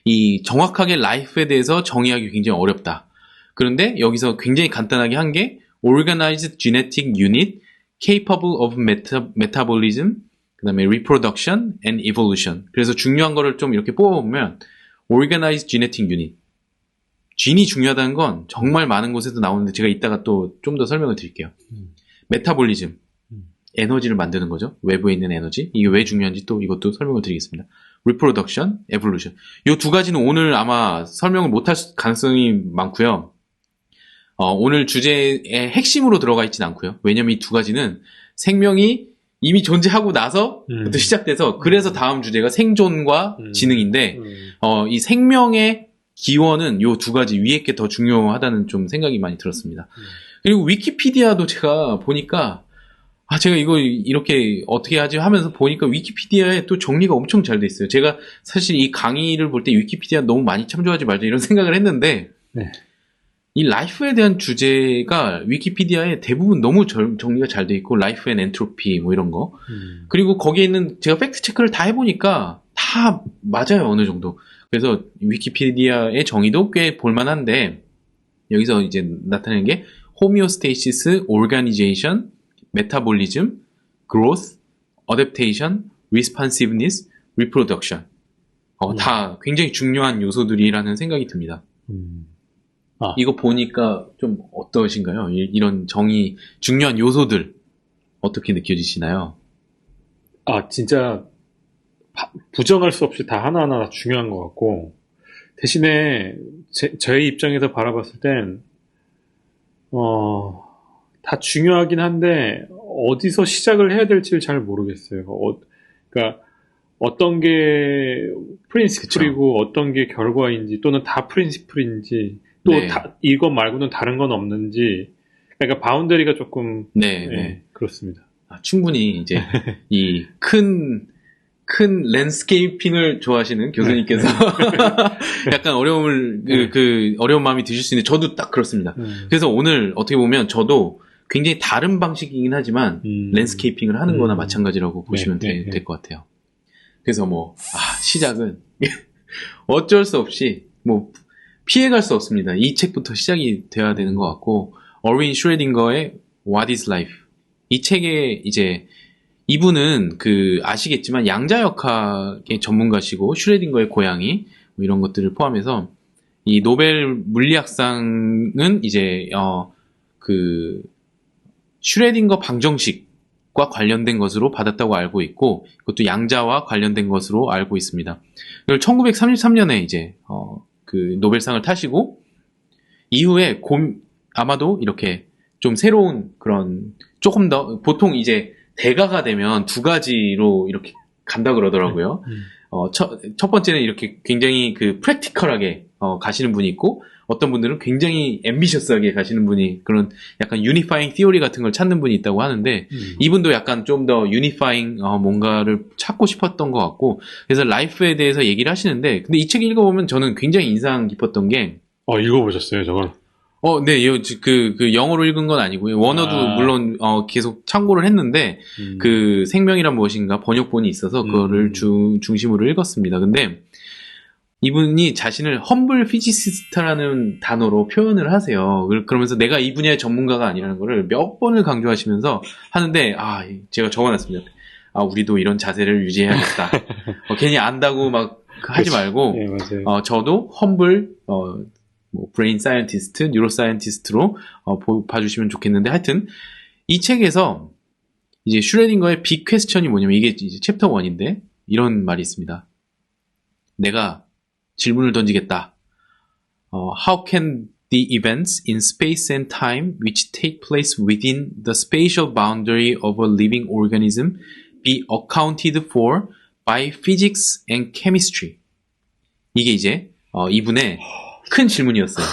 이 정확하게 라이프에 대해서 정의하기 굉장히 어렵다. 그런데 여기서 굉장히 간단하게 한 게 organized genetic unit capable of metabolism 그 다음에 reproduction and evolution. 그래서 중요한 거를 좀 이렇게 뽑아보면 organized genetic unit. 진이 중요하다는 건 정말 많은 곳에서 나오는데 제가 이따가 또 좀 더 설명을 드릴게요. 메타볼리즘. 에너지를 만드는 거죠. 외부에 있는 에너지. 이게 왜 중요한지 또 이것도 설명을 드리겠습니다. reproduction, evolution. 이 두 가지는 오늘 아마 설명을 못할 가능성이 많고요. 오늘 주제의 핵심으로 들어가 있진 않고요. 왜냐면 이 두 가지는 생명이 이미 존재하고 나서부터 시작돼서 그래서 다음 주제가 생존과 지능인데 이 생명의 기원은 요 두 가지 위에 게 더 중요하다는 좀 생각이 많이 들었습니다. 그리고 위키피디아도 제가 보니까 제가 이거 이렇게 어떻게 하지 하면서 보니까 위키피디아에 또 정리가 엄청 잘 돼 있어요. 제가 사실 이 강의를 볼 때 위키피디아 너무 많이 참조하지 말자 이런 생각을 했는데 이 라이프에 대한 주제가 위키피디아에 대부분 너무 정리가 잘 돼 있고 라이프 앤 엔트로피 뭐 이런 거 그리고 거기에 있는 제가 팩트 체크를 다 해보니까 다 맞아요 어느 정도. 그래서 위키피디아의 정의도 꽤 볼만한데 여기서 이제 나타내는 게 호미오스테이시스, 오르가니제이션, 메타볼리즘, growth, adaptation, responsiveness, reproduction 다 굉장히 중요한 요소들이라는 생각이 듭니다. 이거 보니까 좀 어떠신가요? 이런 정의, 중요한 요소들 어떻게 느껴지시나요? 진짜 부정할 수 없이 다 하나하나 중요한 것 같고 대신에 저의 입장에서 바라봤을 땐 다 중요하긴 한데 어디서 시작을 해야 될지를 잘 모르겠어요. 그러니까 어떤 게 프린시플이고 어떤 게 결과인지 또는 다 프린시플인지 또 이것 말고는 다른 건 없는지 그러니까 바운더리가 조금 네. 그렇습니다. 충분히 이제 이 큰 랜드스케이핑을 좋아하시는 교수님께서 약간 어려운 마음이 드실 수 있는데 저도 딱 그렇습니다. 그래서 오늘 어떻게 보면 저도 굉장히 다른 방식이긴 하지만 랜드스케이핑을 하는 거나 마찬가지라고 보시면 될 것 같아요. 그래서 시작은 어쩔 수 없이 피해갈 수 없습니다. 이 책부터 시작이 돼야 되는 것 같고, 어윈 슈레딩거의 What is Life? 이 책에 이제 이분은 아시겠지만 양자역학의 전문가시고 슈레딩거의 고양이 이런 것들을 포함해서 이 노벨 물리학상은 이제 슈레딩거 방정식과 관련된 것으로 받았다고 알고 있고, 그것도 양자와 관련된 것으로 알고 있습니다. 그걸 1933년에 이제 노벨상을 타시고 이후에 아마도 이렇게 좀 새로운 그런 조금 더 보통 이제 대가가 되면 두 가지로 이렇게 간다 그러더라고요. 첫 번째는 이렇게 굉장히 프랙티컬하게 가시는 분이 있고, 어떤 분들은 굉장히 앰비셔스하게 가시는 분이 그런 약간 유니파잉 티오리 같은 걸 찾는 분이 있다고 하는데, 이분도 약간 좀 더 유니파잉 뭔가를 찾고 싶었던 것 같고, 그래서 라이프에 대해서 얘기를 하시는데, 근데 이 책 읽어보면 저는 굉장히 인상 깊었던 게 읽어보셨어요, 저걸? 네, 영어로 읽은 건 아니고요. 원어도 물론, 계속 참고를 했는데, 생명이란 무엇인가 번역본이 있어서 그거를 중심으로 읽었습니다. 근데, 이분이 자신을 험블 피지시스트라는 단어로 표현을 하세요. 그러면서 내가 이 분야의 전문가가 아니라는 거를 몇 번을 강조하시면서 하는데, 제가 적어놨습니다. 우리도 이런 자세를 유지해야겠다. 괜히 안다고 막 하지 말고, 네, 맞아요. 저도 험블, 브레인 사이언티스트, 뉴로 사이언티스트로 봐주시면 좋겠는데, 하여튼 이 책에서 이제 슈레딩거의 빅 퀘스천이 뭐냐면, 이게 이제 챕터 1인데 이런 말이 있습니다. 내가 질문을 던지겠다. How can the events in space and time which take place within the spatial boundary of a living organism be accounted for by physics and chemistry? 이게 이제 이분의 큰 질문이었어요.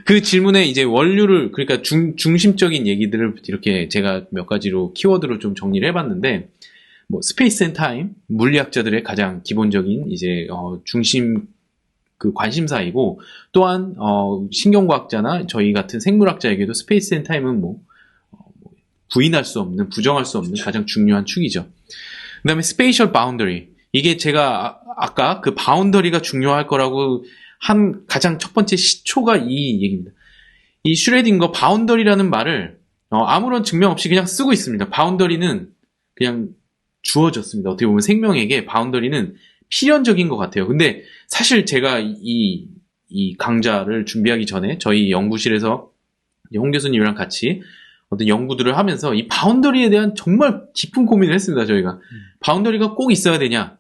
그 질문에 이제 원류를, 그러니까 중심적인 얘기들을 이렇게 제가 몇 가지로 키워드로 좀 정리를 해봤는데, 스페이스 앤 타임, 물리학자들의 가장 기본적인 이제 중심 관심사이고, 또한 신경과학자나 저희 같은 생물학자에게도 스페이스 앤 타임은 부인할 수 없는, 부정할 수 없는 가장 중요한 축이죠. 그 다음에 스페이셜 바운더리, 이게 제가 아까 바운더리가 중요할 거라고 한 가장 첫 번째 시초가 이 얘기입니다. 이 슈레딩거 바운더리라는 말을 아무런 증명 없이 그냥 쓰고 있습니다. 바운더리는 그냥 주어졌습니다. 어떻게 보면 생명에게 바운더리는 필연적인 것 같아요. 근데 사실 제가 이 강좌를 준비하기 전에 저희 연구실에서 홍 교수님이랑 같이 어떤 연구들을 하면서 이 바운더리에 대한 정말 깊은 고민을 했습니다. 저희가 바운더리가 꼭 있어야 되냐?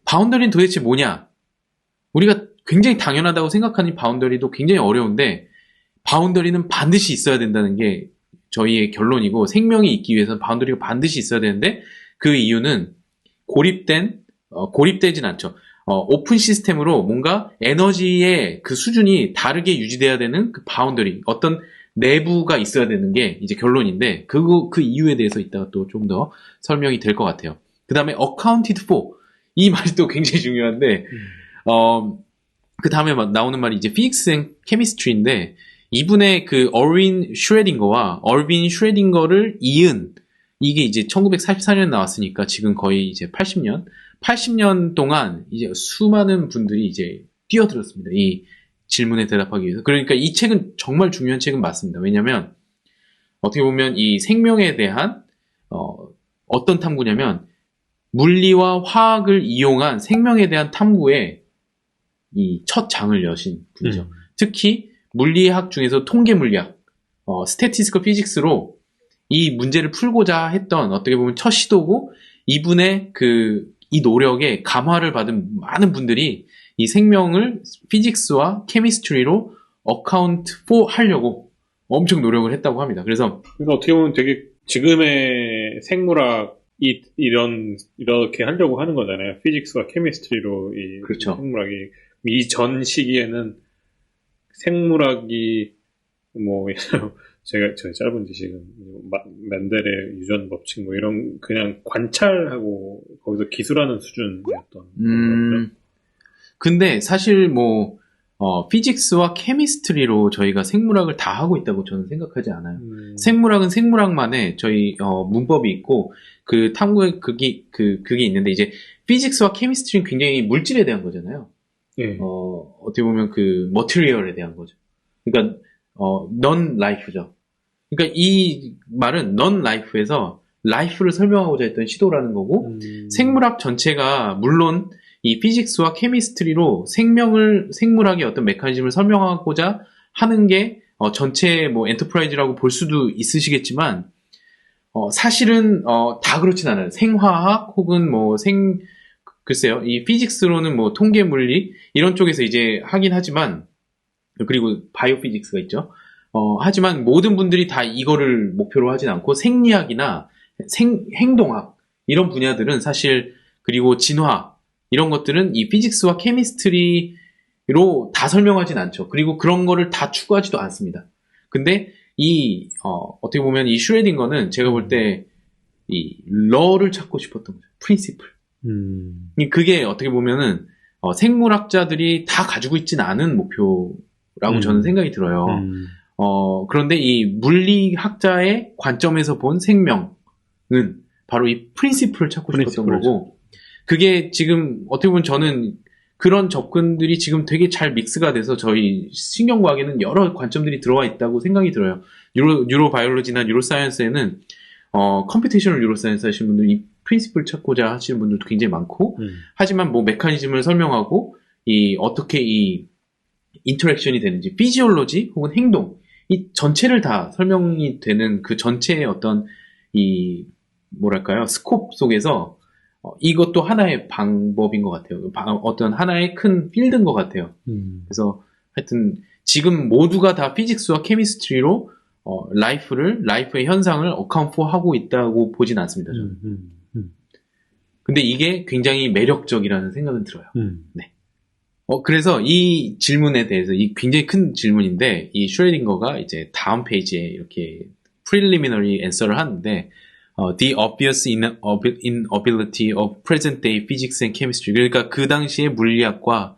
바운더리는 도대체 뭐냐? 우리가 굉장히 당연하다고 생각하는 바운더리도 굉장히 어려운데, 바운더리는 반드시 있어야 된다는 게 저희의 결론이고, 생명이 있기 위해서는 바운더리가 반드시 있어야 되는데, 그 이유는 고립되진 않죠. 오픈 시스템으로 뭔가 에너지의 그 수준이 다르게 유지돼야 되는 그 바운더리, 어떤 내부가 있어야 되는 게 이제 결론인데, 그 이유에 대해서 이따가 또 좀 더 설명이 될 것 같아요. 그 다음에 accounted for, 이 말이 또 굉장히 중요한데, 그 다음에 나오는 말이 이제 physics and chemistry인데, 이분의 어윈 슈레딩거를 이은, 이게 이제 1944년 나왔으니까 지금 거의 이제 80년 동안 이제 수많은 분들이 이제 뛰어들었습니다. 이 질문에 대답하기 위해서. 그러니까 이 책은 정말 중요한 책은 맞습니다. 왜냐면 어떻게 보면 이 생명에 대한 어떤 탐구냐면, 물리와 화학을 이용한 생명에 대한 탐구에 이 첫 장을 여신 분이죠. 특히 물리학 중에서 통계 물리학, statistical physics로 이 문제를 풀고자 했던, 어떻게 보면 첫 시도고, 이분의 이 노력에 감화를 받은 많은 분들이 이 생명을 피직스와 케미스트리로 어카운트 4 하려고 엄청 노력을 했다고 합니다. 그래서 어떻게 보면 되게 지금의 생물학이 이렇게 하려고 하는 거잖아요. 피직스와 케미스트리로 그렇죠. 생물학이, 이전 시기에는 생물학이 뭐 제가 짧은 지식은 맨델의 유전 법칙 뭐 이런 그냥 관찰하고 거기서 기술하는 수준이었던. 근데 사실 뭐 피직스와 케미스트리로 저희가 생물학을 다 하고 있다고 저는 생각하지 않아요. 생물학은 생물학만의 저희 문법이 있고 그 탐구의 그게 있는데 이제 피직스와 케미스트리는 굉장히 물질에 대한 거잖아요. 예. 어떻게 보면 그 머티리얼에 대한 거죠. 그러니까 non life죠. 그러니까 이 말은 non life에서 life를 설명하고자 했던 시도라는 거고 생물학 전체가 물론 이 피직스와 케미스트리로 생물학의 어떤 메커니즘을 설명하고자 하는 게 전체 뭐 엔터프라이즈라고 볼 수도 있으시겠지만 사실은 다 그렇진 않아요. 생화학 혹은 뭐 글쎄요. 이 피직스로는 뭐 통계 물리 이런 쪽에서 이제 하긴 하지만 그리고 바이오 피직스가 있죠. 하지만 모든 분들이 다 이거를 목표로 하진 않고 생리학이나 행동학 이런 분야들은 사실 그리고 진화 이런 것들은 이 피직스와 케미스트리로 다 설명하진 않죠. 그리고 그런 거를 다 추구하지도 않습니다. 근데 어떻게 보면 이 슈레딩거는 제가 볼 때 이 러를 찾고 싶었던 거죠. 프린시플. 그게 어떻게 보면은 생물학자들이 다 가지고 있지는 않은 목표라고 저는 생각이 들어요. 그런데 이 물리학자의 관점에서 본 생명은 바로 이 프린시플을 찾고 싶었던 거고 그게 지금 어떻게 보면 저는 그런 접근들이 지금 되게 잘 믹스가 돼서 저희 신경과학에는 여러 관점들이 들어와 있다고 생각이 들어요. 뉴로바이올로지나 뉴로사이언스에는 컴퓨테이셔널 뉴로사이언스 하시는 분들 이 프린시플 찾고자 하시는 분들도 굉장히 많고 하지만 뭐 메커니즘을 설명하고 어떻게 이 인터랙션이 되는지 피지올로지 혹은 행동 이 전체를 다 설명이 되는 그 전체의 어떤 뭐랄까요 스콥 속에서 이것도 하나의 방법인 것 같아요. 어떤 하나의 큰 필드인 것 같아요. 그래서 하여튼 지금 모두가 다 피직스와 케미스트리로 라이프의 현상을 어카운트 하고 있다고 보진 않습니다. 저는. 근데 이게 굉장히 매력적이라는 생각은 들어요. 네. 그래서 이 질문에 대해서 이 굉장히 큰 질문인데 이 슈레딩거가 이제 다음 페이지에 이렇게 preliminary answer를 하는데 the obvious inability of present day physics and chemistry. 그러니까 그 당시에 물리학과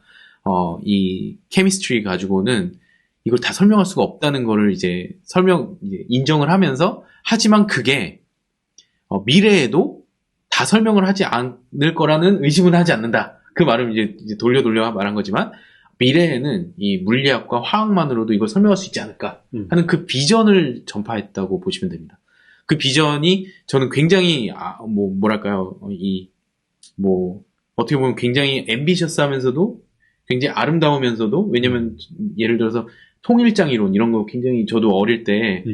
이 케미스트리 가지고는 이걸 다 설명할 수가 없다는 거를 이제 인정을 하면서 하지만 그게 미래에도 다 설명을 하지 않을 거라는 의심은 하지 않는다. 그 말을 이제 돌려 말한 거지만 미래에는 이 물리학과 화학만으로도 이걸 설명할 수 있지 않을까 하는 그 비전을 전파했다고 보시면 됩니다. 그 비전이 저는 굉장히 뭐랄까요 어떻게 보면 굉장히 앰비셔스하면서도 굉장히 아름다우면서도 왜냐면 예를 들어서 통일장 이론 이런 거 굉장히 저도 어릴 때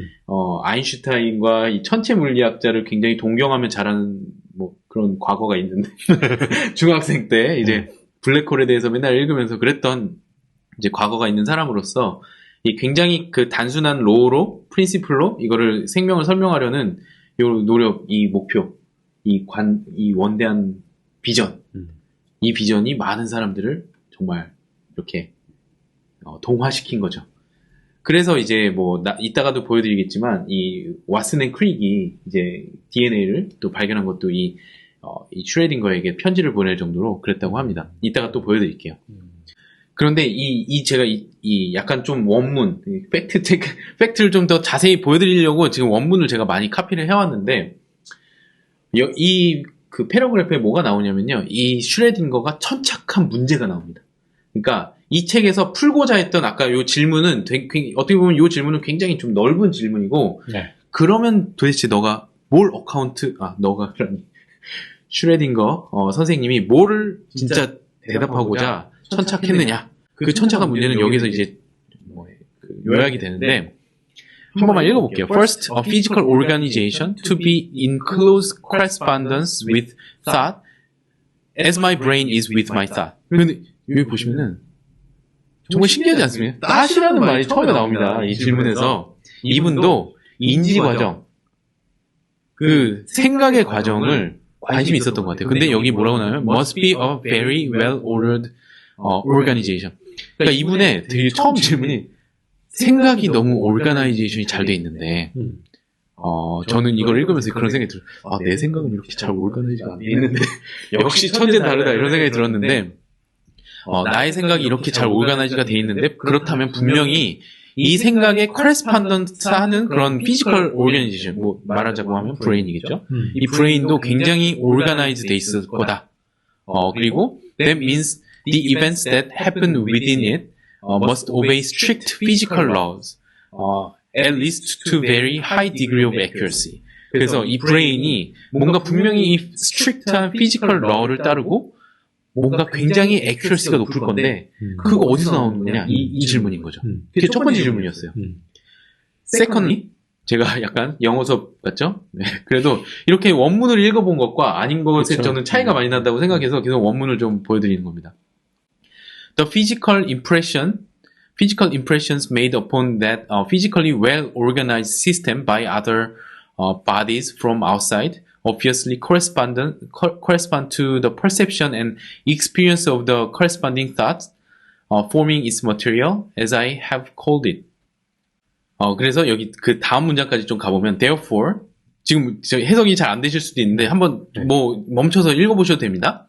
아인슈타인과 이 천체 물리학자를 굉장히 동경하면 잘하는 뭐 그런 과거가 있는데 중학생 때 이제 블랙홀에 대해서 맨날 읽으면서 그랬던 이제 과거가 있는 사람으로서 이 굉장히 그 단순한 로우로 프린시플로 이거를 생명을 설명하려는 이 노력, 이 목표, 이 원대한 비전, 이 비전이 많은 사람들을 정말 이렇게 동화시킨 거죠. 그래서 이제 이따가도 보여드리겠지만 이 왓슨 앤 크릭이 이제 DNA를 또 발견한 것도 이 슈레딩거에게 편지를 보낼 정도로 그랬다고 합니다. 이따가 또 보여드릴게요. 그런데 제가 약간 좀 원문, 팩트를 좀 더 자세히 보여드리려고 지금 원문을 제가 많이 카피를 해왔는데, 그 패러그래프에 뭐가 나오냐면요. 이 슈레딩거가 천착한 문제가 나옵니다. 그러니까 이 책에서 풀고자 했던 아까 요 질문은 어떻게 보면 요 질문은 굉장히 좀 넓은 질문이고, 네. 그러면 도대체 너가 슈레딩거 선생님이 뭐를 진짜 대답하고자 천착했느냐. 그 천착한 문제는 여기서 이제 요약이 되는데 한 번만 읽어볼게요. First, a physical organization to be in close correspondence with thought as my brain is with my thought. 근데 여기 보시면은 정말 신기하지 않습니까? thought이라는 말이 처음에 나옵니다. 이 질문에서. 이분도 인지 과정, 그 생각의 과정을 관심이 있었던 것 같아요. 근데 여기 뭐라고 나와요? Must be a very well-ordered organization. 그러니까 이분의 되게 처음 질문이 생각이 너무 오르가나이제이션이 잘 돼 있는데, 저는 이걸 읽으면서 그런 생각이 들어요. 내 생각은 이렇게 잘 오르가나이즈가 안 돼 있는데, 역시 천재는 다르다, 이런 생각이 들었는데, 나의 생각이 이렇게 잘 오르가나이즈가 돼 있는데, 그렇다면 분명히 이 생각에 커레스판던트 하는 그런 피지컬 오르가나이제이션, 뭐 말하자고 하면 브레인이겠죠? 이 브레인도 굉장히 오르가나이즈 돼 있을 거다. 그리고 that means the events that happen within it must obey strict physical laws, at least to very high degree of accuracy. 그래서 이 브레인이 뭔가 분명히 이 strict한 physical law를 따르고 뭔가 굉장히 accuracy가 높을 건데 그거 어디서 나오는 거냐? 이 질문인 거죠. 그게 첫 번째 질문이었어요. Secondly, 제가 약간 영어 수업 같죠? 네. 그래도 이렇게 원문을 읽어본 것과 아닌 것에 그쵸. 저는 차이가 많이 난다고 생각해서 계속 원문을 좀 보여드리는 겁니다. The physical impressions made upon that physically well-organized system by other bodies from outside obviously correspond to the perception and experience of the corresponding thoughts, forming its material, as I have called it. 그래서 여기 그 다음 문장까지 좀 가보면, therefore, 지금 해석이 잘 안 되실 수도 있는데, 한번 멈춰서 읽어보셔도 됩니다.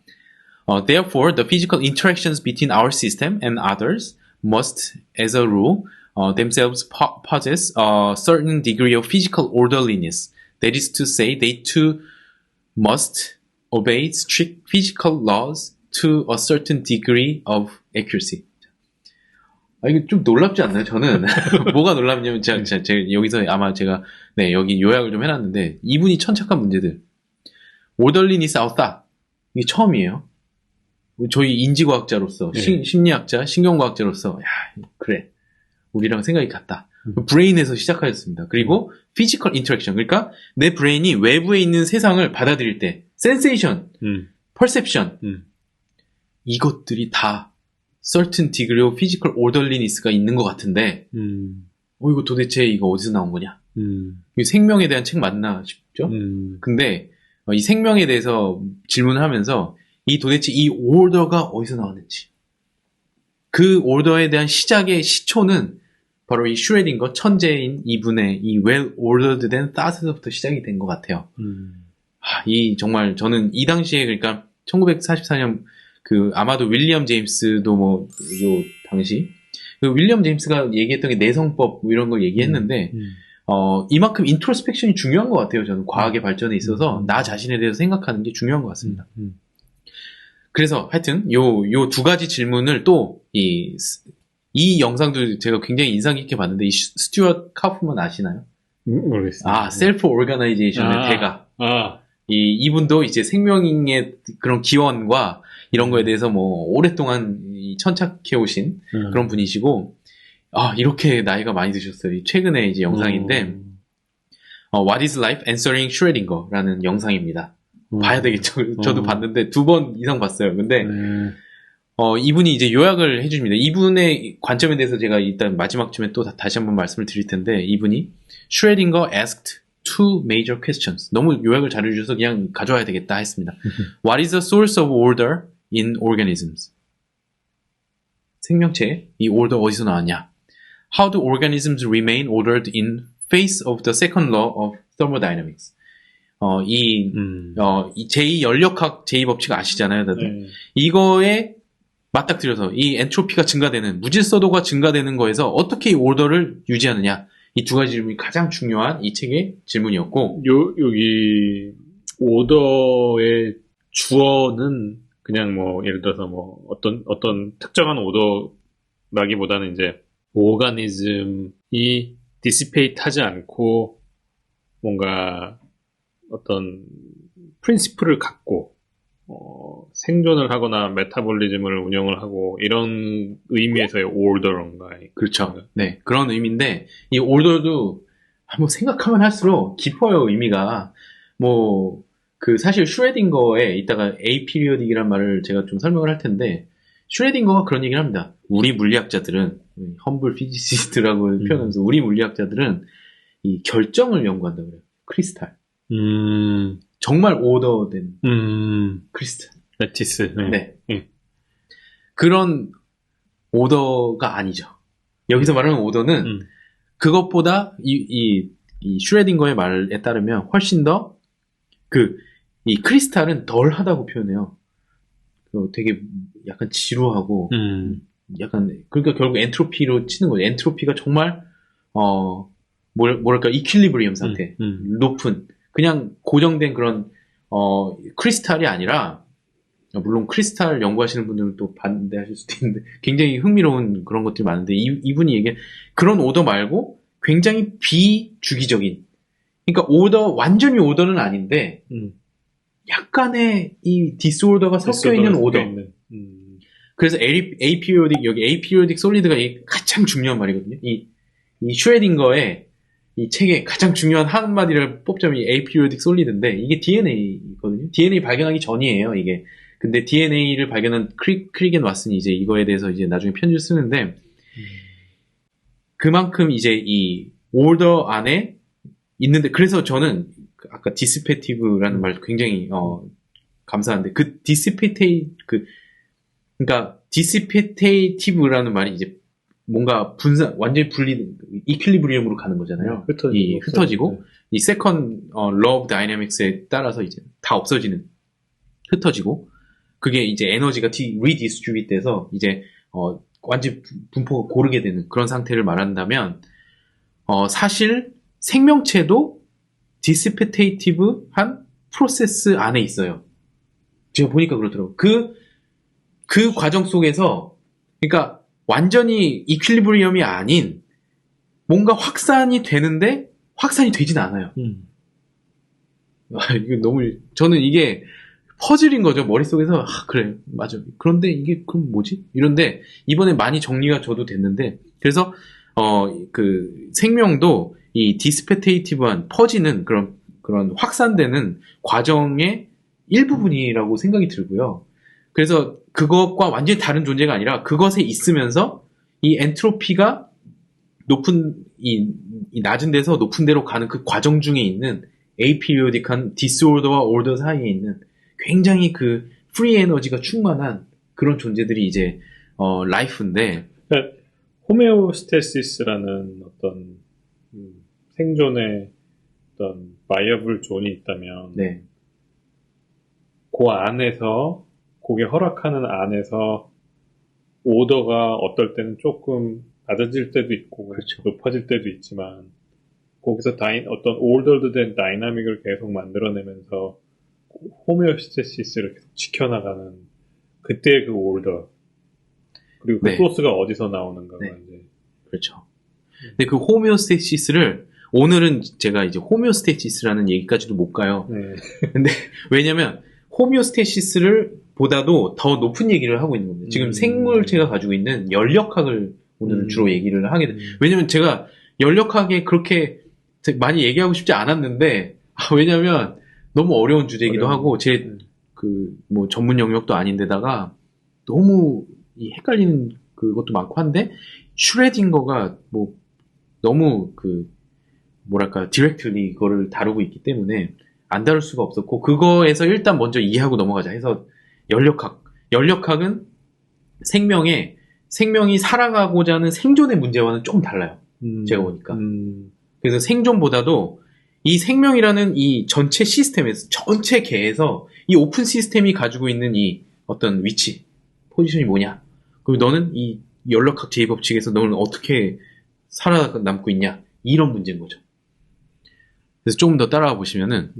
Therefore, the physical interactions between our system and others must, as a rule, themselves possess a certain degree of physical orderliness. That is to say, they too must obey strict physical laws to a certain degree of accuracy. 이거 좀 놀랍지 않나요? 저는 뭐가 놀랍냐면 제가 여기서 아마 제가 여기 요약을 좀 해놨는데 이분이 천착한 문제들 오더리니스 아웃다 이게 처음이에요. 저희 인지과학자로서 심리학자, 신경과학자로서 그래 우리랑 생각이 같다. 브레인에서 시작하였습니다. 그리고 피지컬 인터랙션 그러니까 내 브레인이 외부에 있는 세상을 받아들일 때 센세이션, 퍼셉션 이것들이 다 certain degree of physical orderliness가 있는 것 같은데, 이거 도대체 이거 어디서 나온 거냐? 생명에 대한 책 맞나 싶죠? 근데 이 생명에 대해서 질문을 하면서 이 도대체 이 order가 어디서 나왔는지, 그 order에 대한 시작의 시초는 바로 이 슈레딩거 천재인 이분의 이 well ordered 된 thought에서부터 시작이 된 것 같아요. 이 정말 저는 이 당시에 그러니까 1944년 아마도 윌리엄 제임스도 요 당시, 윌리엄 제임스가 얘기했던 게 내성법, 이런 걸 얘기했는데, 이만큼 인트로스펙션이 중요한 것 같아요, 저는. 과학의 발전에 있어서, 나 자신에 대해서 생각하는 게 중요한 것 같습니다. 그래서, 하여튼, 요 두 가지 질문을 또, 이 영상도 제가 굉장히 인상 깊게 봤는데, 이 스튜어트 카프만 아시나요? 모르겠어요. 셀프 오르가나이제이션의 대가. 이분도 이제 생명의 그런 기원과, 이런 거에 대해서 오랫동안 천착해 오신 그런 분이시고, 이렇게 나이가 많이 드셨어요. 최근에 이제 영상인데, What is Life Answering Schrödinger라는 영상입니다. 봐야 되겠죠. 저도 봤는데 2번 이상 봤어요. 근데, 이분이 이제 요약을 해줍니다. 이분의 관점에 대해서 제가 일단 마지막쯤에 또 다시 한번 말씀을 드릴 텐데, 이분이 Schrödinger asked two major questions. 너무 요약을 잘해주셔서 그냥 가져와야 되겠다 했습니다. What is the source of order in organisms? 생명체, 이 order 어디서 나왔냐? How do organisms remain ordered in face of the second law of thermodynamics? 이 제2연력학 제2법칙 아시잖아요, 다들. 이거에 맞닥뜨려서 이 엔트로피가 증가되는, 무질서도가 증가되는 거에서 어떻게 이 order를 유지하느냐? 이 두 가지 질문이 가장 중요한 이 책의 질문이었고, 여기 오더의 주어는 그냥 예를 들어서 어떤 특정한 오더라기보다는 이제 오가니즘이 디시페이트 하지 않고 뭔가 어떤 프린시플을 갖고 생존을 하거나 메타볼리즘을 운영을 하고 이런 의미에서의 order인가요? 그렇죠. 네, 그런 의미인데 이 order도 한번 생각하면 할수록 깊어요, 의미가. 사실 슈레딩거에 이따가 에이피리오딕이란 말을 제가 좀 설명을 할 텐데, 슈레딩거가 그런 얘기를 합니다. 우리 물리학자들은, 험블 피지시스트라고 표현하면서, 우리 물리학자들은 이 결정을 연구한다고 그래요. 크리스탈. 정말 오더된 크리스탈. 레티스. 네. 그런 오더가 아니죠. 여기서 말하는 오더는 그것보다 이 슈레딩거의 말에 따르면 훨씬 더 이 크리스탈은 덜 하다고 표현해요. 되게 약간 지루하고 약간 그러니까 결국 엔트로피로 치는 거죠. 엔트로피가 정말 뭐랄까 이퀄리브리엄 상태 높은 그냥 고정된 그런 크리스탈이 아니라 물론 크리스탈 연구하시는 분들은 또 반대하실 수도 있는데 굉장히 흥미로운 그런 것들이 많은데 이분이 얘기한 그런 오더 말고 굉장히 비주기적인 그러니까 완전히 오더는 아닌데 약간의 이 디스오더가 섞여 있는 오더. 그래서 에이피리오딕 여기 에이피리오딕 솔리드가 가장 중요한 말이거든요. 이 슈레딩거의 이 책의 가장 중요한 한마디를 뽑자면 에이피리오딕 솔리드인데 이게 DNA거든요. DNA 발견하기 전이에요. 이게 근데 DNA를 발견한 크릭 앤 왓슨이 이제 이거에 대해서 이제 나중에 편지를 쓰는데 그만큼 이제 이 오더 안에 있는데 그래서 저는 아까 디스페티브라는 말 굉장히 감사한데 그 그러니까 디시페테이티브라는 말이 이제 뭔가 완전히 분리된 이퀄리브리엄으로 가는 거잖아요. 흩어지고 이 세컨 러브 다이내믹스에 따라서 이제 다 없어지는 흩어지고 그게 이제 에너지가 리디스트리뷰트 돼서 이제 완전 분포가 고르게 되는 그런 상태를 말한다면 사실 생명체도 디시페테이티브한 프로세스 안에 있어요. 제가 보니까 그렇더라고요. 그 과정 속에서 그러니까 완전히 이퀄리브리엄이 아닌 뭔가 확산이 되는데 확산이 되진 않아요. 이게 저는 이게 퍼즐인 거죠. 머릿속에서 그래 맞아. 그런데 이게 그럼 뭐지? 이런데 이번에 많이 정리가 저도 됐는데 그래서 그 생명도 이 디스페테이티브한 퍼지는 그런 확산되는 과정의 일부분이라고 생각이 들고요. 그래서 그것과 완전히 다른 존재가 아니라 그것에 있으면서 이 엔트로피가 이 낮은 데서 높은 데로 가는 그 과정 중에 있는 에이피리오딕한 디스오더와 오더 사이에 있는 굉장히 그 프리 에너지가 충만한 그런 존재들이 이제 라이프인데 그러니까 호메오스테시스라는 어떤 생존의 어떤 바이어블 존이 있다면 네. 그 안에서 그게 허락하는 안에서 오더가 어떨 때는 조금 낮아질 때도 있고 그렇죠. 높아질 때도 있지만 거기서 어떤 올더된 다이나믹을 계속 만들어내면서 호메오스테시스를 계속 지켜나가는 그때의 그 올더 그리고 그 소스가 어디서 나오는가가 이제 그렇죠. 근데 그 호메오스테시스를 오늘은 제가 이제 호메오스테시스라는 얘기까지도 못 가요. 근데 왜냐면 호메오스테시스를 보다도 더 높은 얘기를 하고 있는 겁니다. 지금 생물체가 가지고 있는 연력학을 오늘은 주로 얘기를 하게 돼요. 왜냐면 제가 연력학에 그렇게 많이 얘기하고 싶지 않았는데 왜냐면 너무 어려운 주제이기도 하고 제 뭐 전문 영역도 아닌데다가 너무 헷갈리는 그것도 많고 한데 슈레딩거가 뭐 너무 뭐랄까 디렉트리 그거를 다루고 있기 때문에 안 다룰 수가 없었고 그거에서 일단 먼저 이해하고 넘어가자 해서 연력학은 생명이 살아가고자 하는 생존의 문제와는 조금 달라요. 제가 보니까. 그래서 생존보다도 이 생명이라는 이 전체 시스템에서, 전체 개에서 이 오픈 시스템이 가지고 있는 이 어떤 위치, 포지션이 뭐냐. 그리고 너는 이 연력학 제2법칙에서 너는 어떻게 살아남고 있냐. 이런 문제인 거죠. 그래서 조금 더 따라가 보시면은,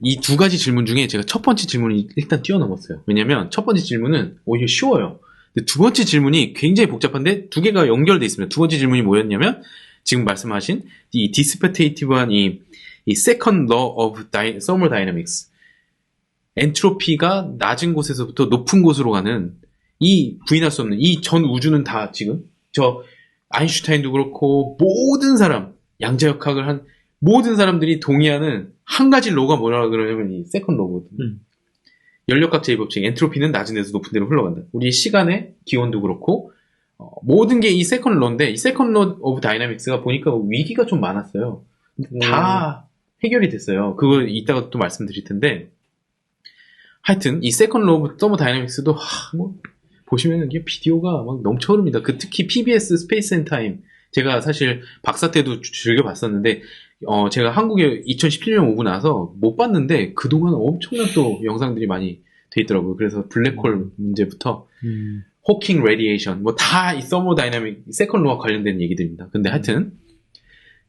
이 두 가지 질문 중에 제가 첫 번째 질문을 일단 뛰어넘었어요. 왜냐면 첫 번째 질문은 오히려 쉬워요. 근데 두 번째 질문이 굉장히 복잡한데 두 개가 연결돼 있습니다. 두 번째 질문이 뭐였냐면 지금 말씀하신 이 디스페테이티브한 이 second law of thermodynamics 엔트로피가 낮은 곳에서부터 높은 곳으로 가는 이 부인할 수 없는 이 전 우주는 다 지금 저 아인슈타인도 그렇고 모든 사람 양자역학을 한 모든 사람들이 동의하는 한 가지 로가 뭐라 그러냐면 이 세컨드 로거든요. 연력학 제2법칙 엔트로피는 낮은 데서 높은 데로 흘러간다. 우리 시간의 기원도 그렇고 모든 게 이 세컨드 로인데 이 세컨드 로 오브 다이나믹스가 보니까 위기가 좀 많았어요. 다 해결이 됐어요. 그거 이따가 또 말씀드릴 텐데 하여튼 이 세컨드 로 오브 서머 다이나믹스도 보시면은 이게 비디오가 막 넘쳐흐릅니다. 특히 PBS 스페이스 앤 타임. 제가 사실 박사 때도 즐겨 봤었는데, 제가 한국에 2017년 오고 나서 못 봤는데, 그동안 엄청난 또 영상들이 많이 돼 있더라고요. 그래서 블랙홀 문제부터, 호킹 레디에이션, 뭐 다 이 서모다이나믹, 세컨 로와 관련된 얘기들입니다. 근데 하여튼,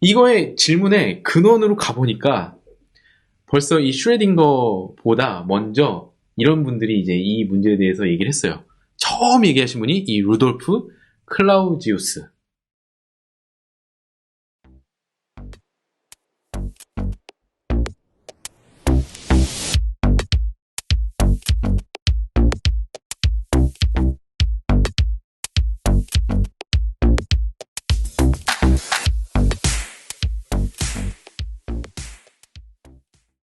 이거의 질문의 근원으로 가보니까, 벌써 이 슈레딩거보다 먼저 이런 분들이 이제 이 문제에 대해서 얘기를 했어요. 처음 얘기하신 분이 이 루돌프 클라우지우스.